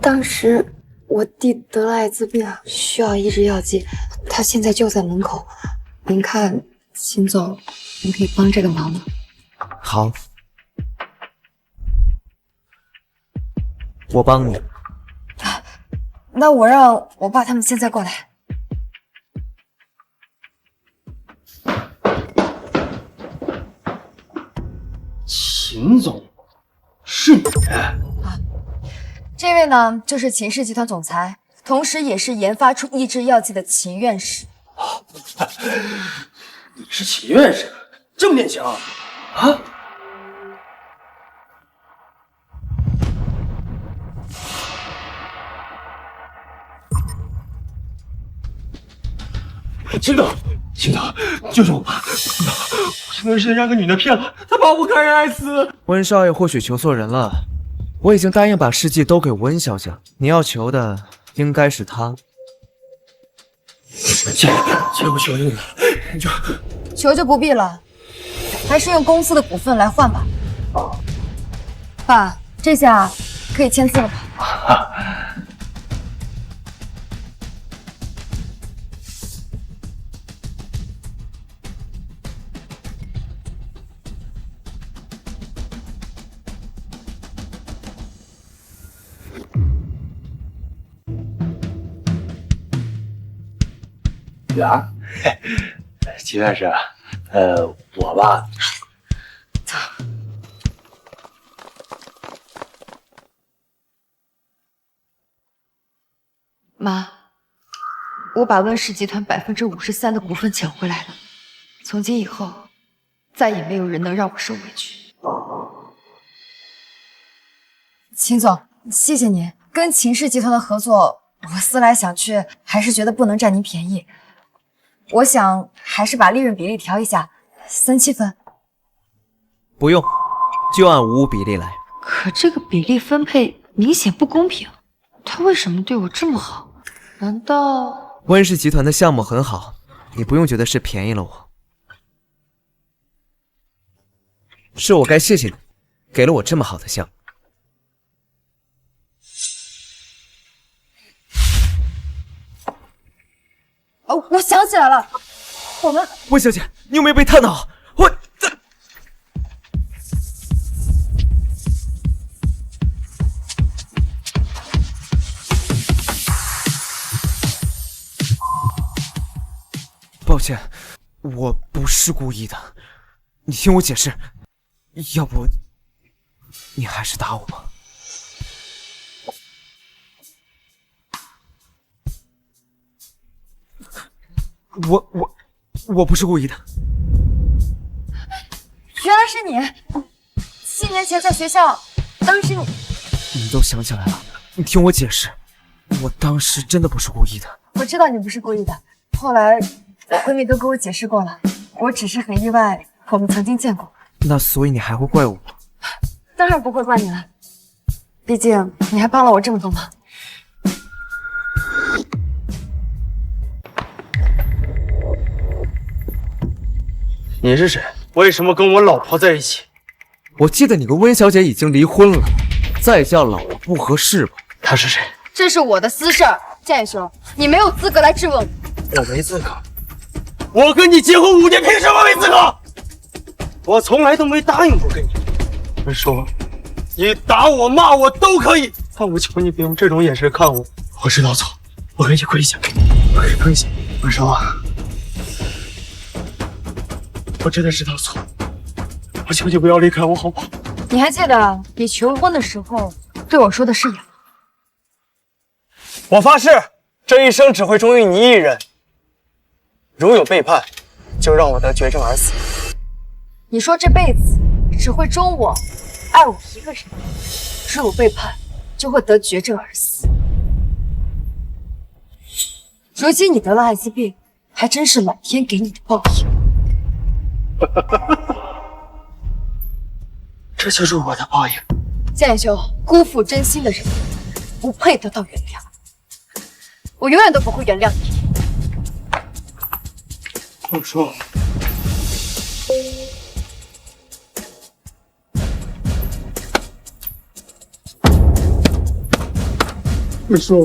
当时我弟得了艾滋病，需要医治药剂，他现在就在门口。您看，秦总，您可以帮这个忙吗？好，我帮你。那我让我爸他们现在过来。秦总，是你？这位呢，就是秦氏集团总裁，同时也是研发出抑制药剂的秦院士。你是秦院士，这么年轻啊？秦总，秦总，救救我吧！我真的是让个女的骗了，她把我感染艾滋。温少爷或许求错人了。我已经答应把试剂都给温小姐，你要求的应该是她。姐，我求你了，求就不必了，还是用公司的股份来换吧。爸，这下可以签字了吧？女儿，秦院士，我吧，妈，我把温氏集团53%的股份抢回来了。从今以后，再也没有人能让我受委屈。秦总，谢谢您。跟秦氏集团的合作，我思来想去，还是觉得不能占您便宜。我想还是把利润比例调一下，3-7分。不用，就按55比例来。可这个比例分配明显不公平，他为什么对我这么好？难道温氏集团的项目很好，你不用觉得是便宜了我，是我该谢谢你，给了我这么好的项目。哦，我想起来了，我们温小姐，你有没有被烫到？抱歉，我不是故意的，你听我解释，要不你还是打我吧。我不是故意的。原来是你！7年前在学校，当时你都想起来了，你听我解释，我当时真的不是故意的。我知道你不是故意的，后来我闺蜜都跟我解释过了，我只是很意外我们曾经见过。那所以你还会怪我？当然不会怪你了，毕竟你还帮了我这么多忙。你是谁？为什么跟我老婆在一起？我记得你跟温小姐已经离婚了，再嫁老婆不合适吧？他是谁？这是我的私事儿，建兄，你没有资格来质问我。我没资格。我跟你结婚5年，凭什么没资格？我从来都没答应过跟你。文叔，你打我骂我都可以，但我求你别用这种眼神看我。我知道错，我给你跪下，我给你跪下。文叔啊，我真的知道错，我求你不要离开我，好不好？你还记得你求婚的时候对我说的誓言吗？我发誓，这一生只会忠于你一人。如有背叛，就让我得绝症而死。你说这辈子只会忠我、爱我一个人，如有背叛，就会得绝症而死。如今你得了艾滋病，还真是老天给你的报应。这就是我的报应。建兄，辜负真心的人，不配得到原谅。我永远都不会原谅你。我说，我说，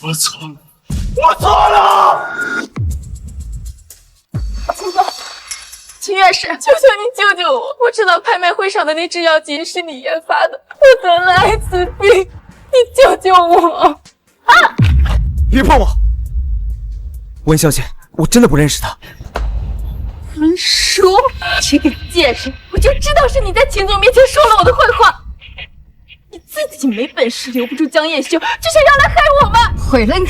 我错了，我错了。秦总，秦院士，求求你救救我！我知道拍卖会上的那支药剂是你研发的，我得了艾滋病，你救救我！别碰我！温小姐，我真的不认识他。文叔，这个贱人，我就知道是你在秦总面前说了我的坏话。你自己没本事，留不住江夜秀，就想要来害我吗？毁了你！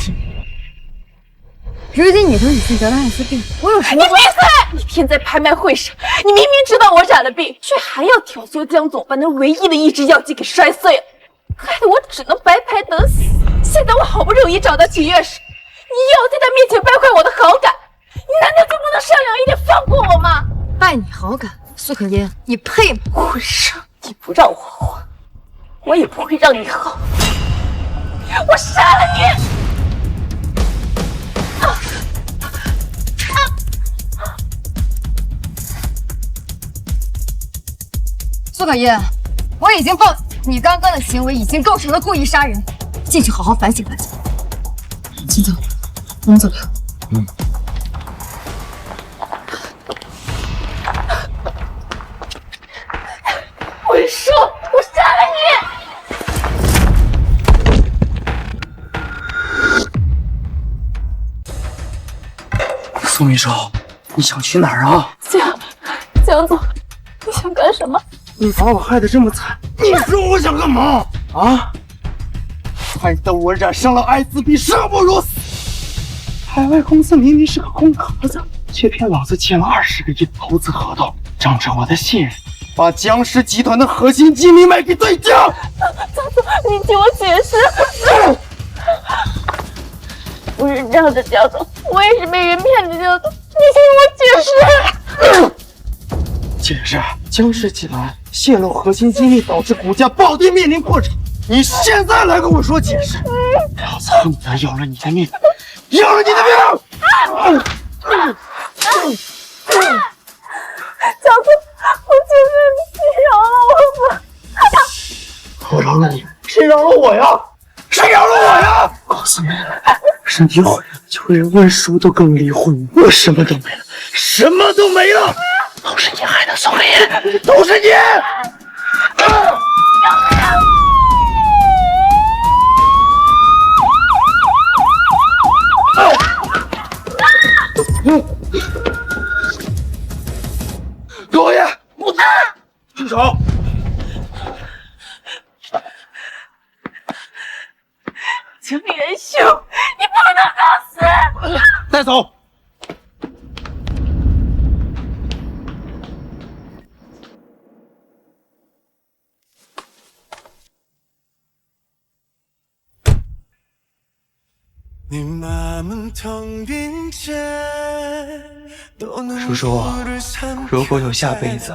如今你都已经得了艾滋病，我有什么？你闭嘴！那天在拍卖会上，你明明知道我染了病，却还要挑唆江总把那唯一的一支药剂给摔碎了，害得我只能白白等死。现在我好不容易找到秦院士，你又要在他面前败坏我的好感，你难道就不能善良一点，放过我吗？败你好感，苏可嫣，你配吗？混账！你不让我活，我也不会让你好。我杀了你！苏可嫣，我已经报警，你刚刚的行为已经构成了故意杀人，进去好好反省反省。秦总，我们走吧。我说，我杀了你！苏秘书，你想去哪儿啊？江总，你想干什么？你把我害得这么惨，你说我想干嘛？啊！害得我染上了艾滋病，生不如死。海外公司明明是个空壳子，却骗老子签了20个亿投资合同，仗着我的信任，把江氏集团的核心机密卖给对家。江总，你听我解释。不是这样的，江总，我也是被人骗的，江总，你听我解释。解释，江氏集团泄露核心机密，导致股价暴跌，面临破产。你现在来跟我说解释，老子恨不得要了你的命，要了你的命！江总，我求求你饶了我吧！我饶了你，谁饶了我呀？谁饶了我呀？公司没了，身体毁了，就连温叔都跟我离婚，我什么都没了，什么都没了。都是你害的，苏可嫣，都是你！狗爷，不打！住手！江元秀，你不能搞死！带走。叔叔，如果有下辈子，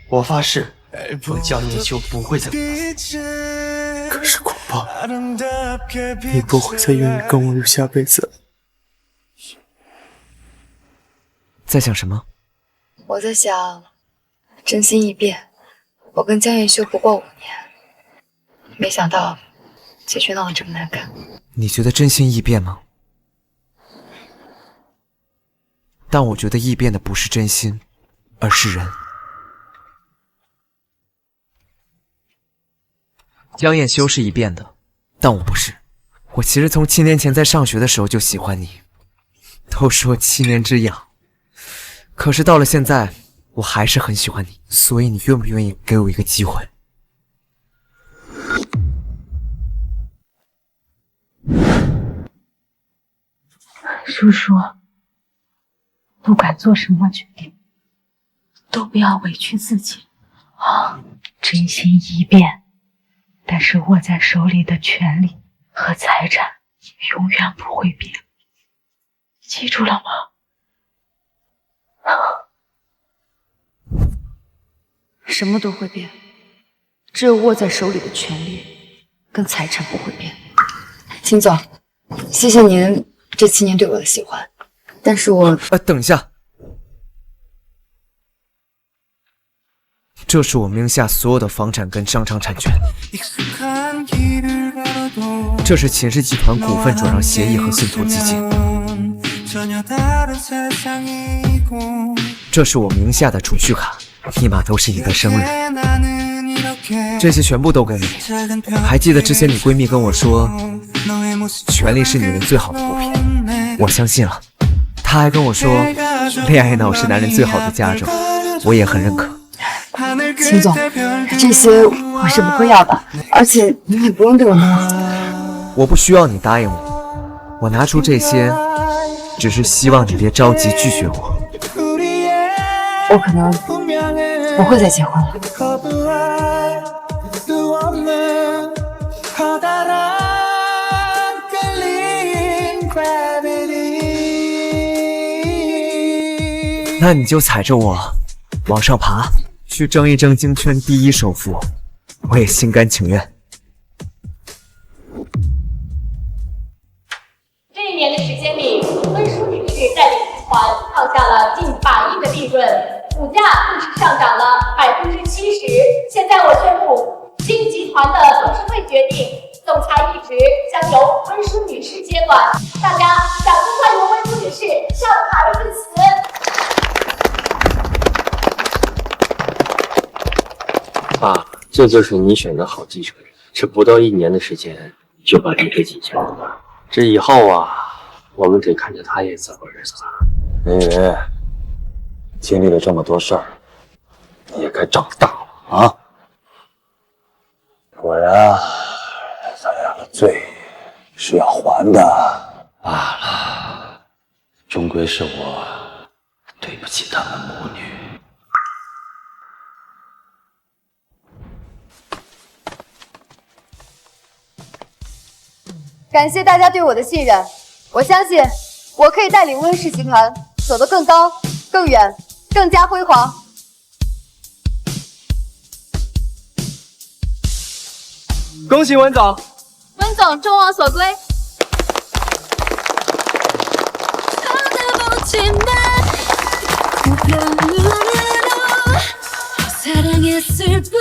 我发誓，我江夜秀不会再过死。可是恐怕你不会再愿意跟我有下辈子。在想什么？我在想，真心易变。我跟江彦修不过5年，没想到结局闹得这么难看。你觉得真心易变吗？但我觉得易变的不是真心，而是人。江彦修是易变的，但我不是。我其实从7年前在上学的时候就喜欢你，都说7年之痒，可是到了现在，我还是很喜欢你。所以你愿不愿意给我一个机会？叔叔，不管做什么决定，都不要委屈自己啊！真心易变，但是握在手里的权利和财产永远不会变，记住了吗？什么都会变，只有握在手里的权利跟财产不会变。秦总，谢谢您这7年对我的喜欢，但是我……等一下，这是我名下所有的房产跟商场产权，这是秦氏集团股份转让协议和信托基金，这是我名下的储蓄卡，密码都是你的生日，这些全部都给你。还记得之前你闺蜜跟我说，权力是女人最好的毒品，我相信了。她还跟我说，恋爱脑是男人最好的加重，我也很认可。秦总，这些我是不会要的，而且你也不用对我那么好。我不需要你答应我，我拿出这些，只是希望你别着急拒绝我。我可能不会再结婚了。那你就踩着我往上爬，去争一争京圈第1首富，我也心甘情愿。这1年的时间里，温淑女士带领集团创下了近100亿的利润，股价更是上涨了70%。现在我宣布，新集团的董事会决定，总裁一职将由温淑女士接管。大家掌声欢迎温淑女士上台致辞。爸，这就是你选的好继承人，这不到1年的时间就把你给挤下了。这以后啊，我们得看着他也怎么日子了。云云，经历了这么多事儿，你也该长大了啊！我呀，咱俩的罪是要还的。罢了，终归是我对不起他们母女。感谢大家对我的信任，我相信我可以带领温氏集团走得更高、更远、更加辉煌。恭喜温总！温总众望所归。 사랑했을 뿐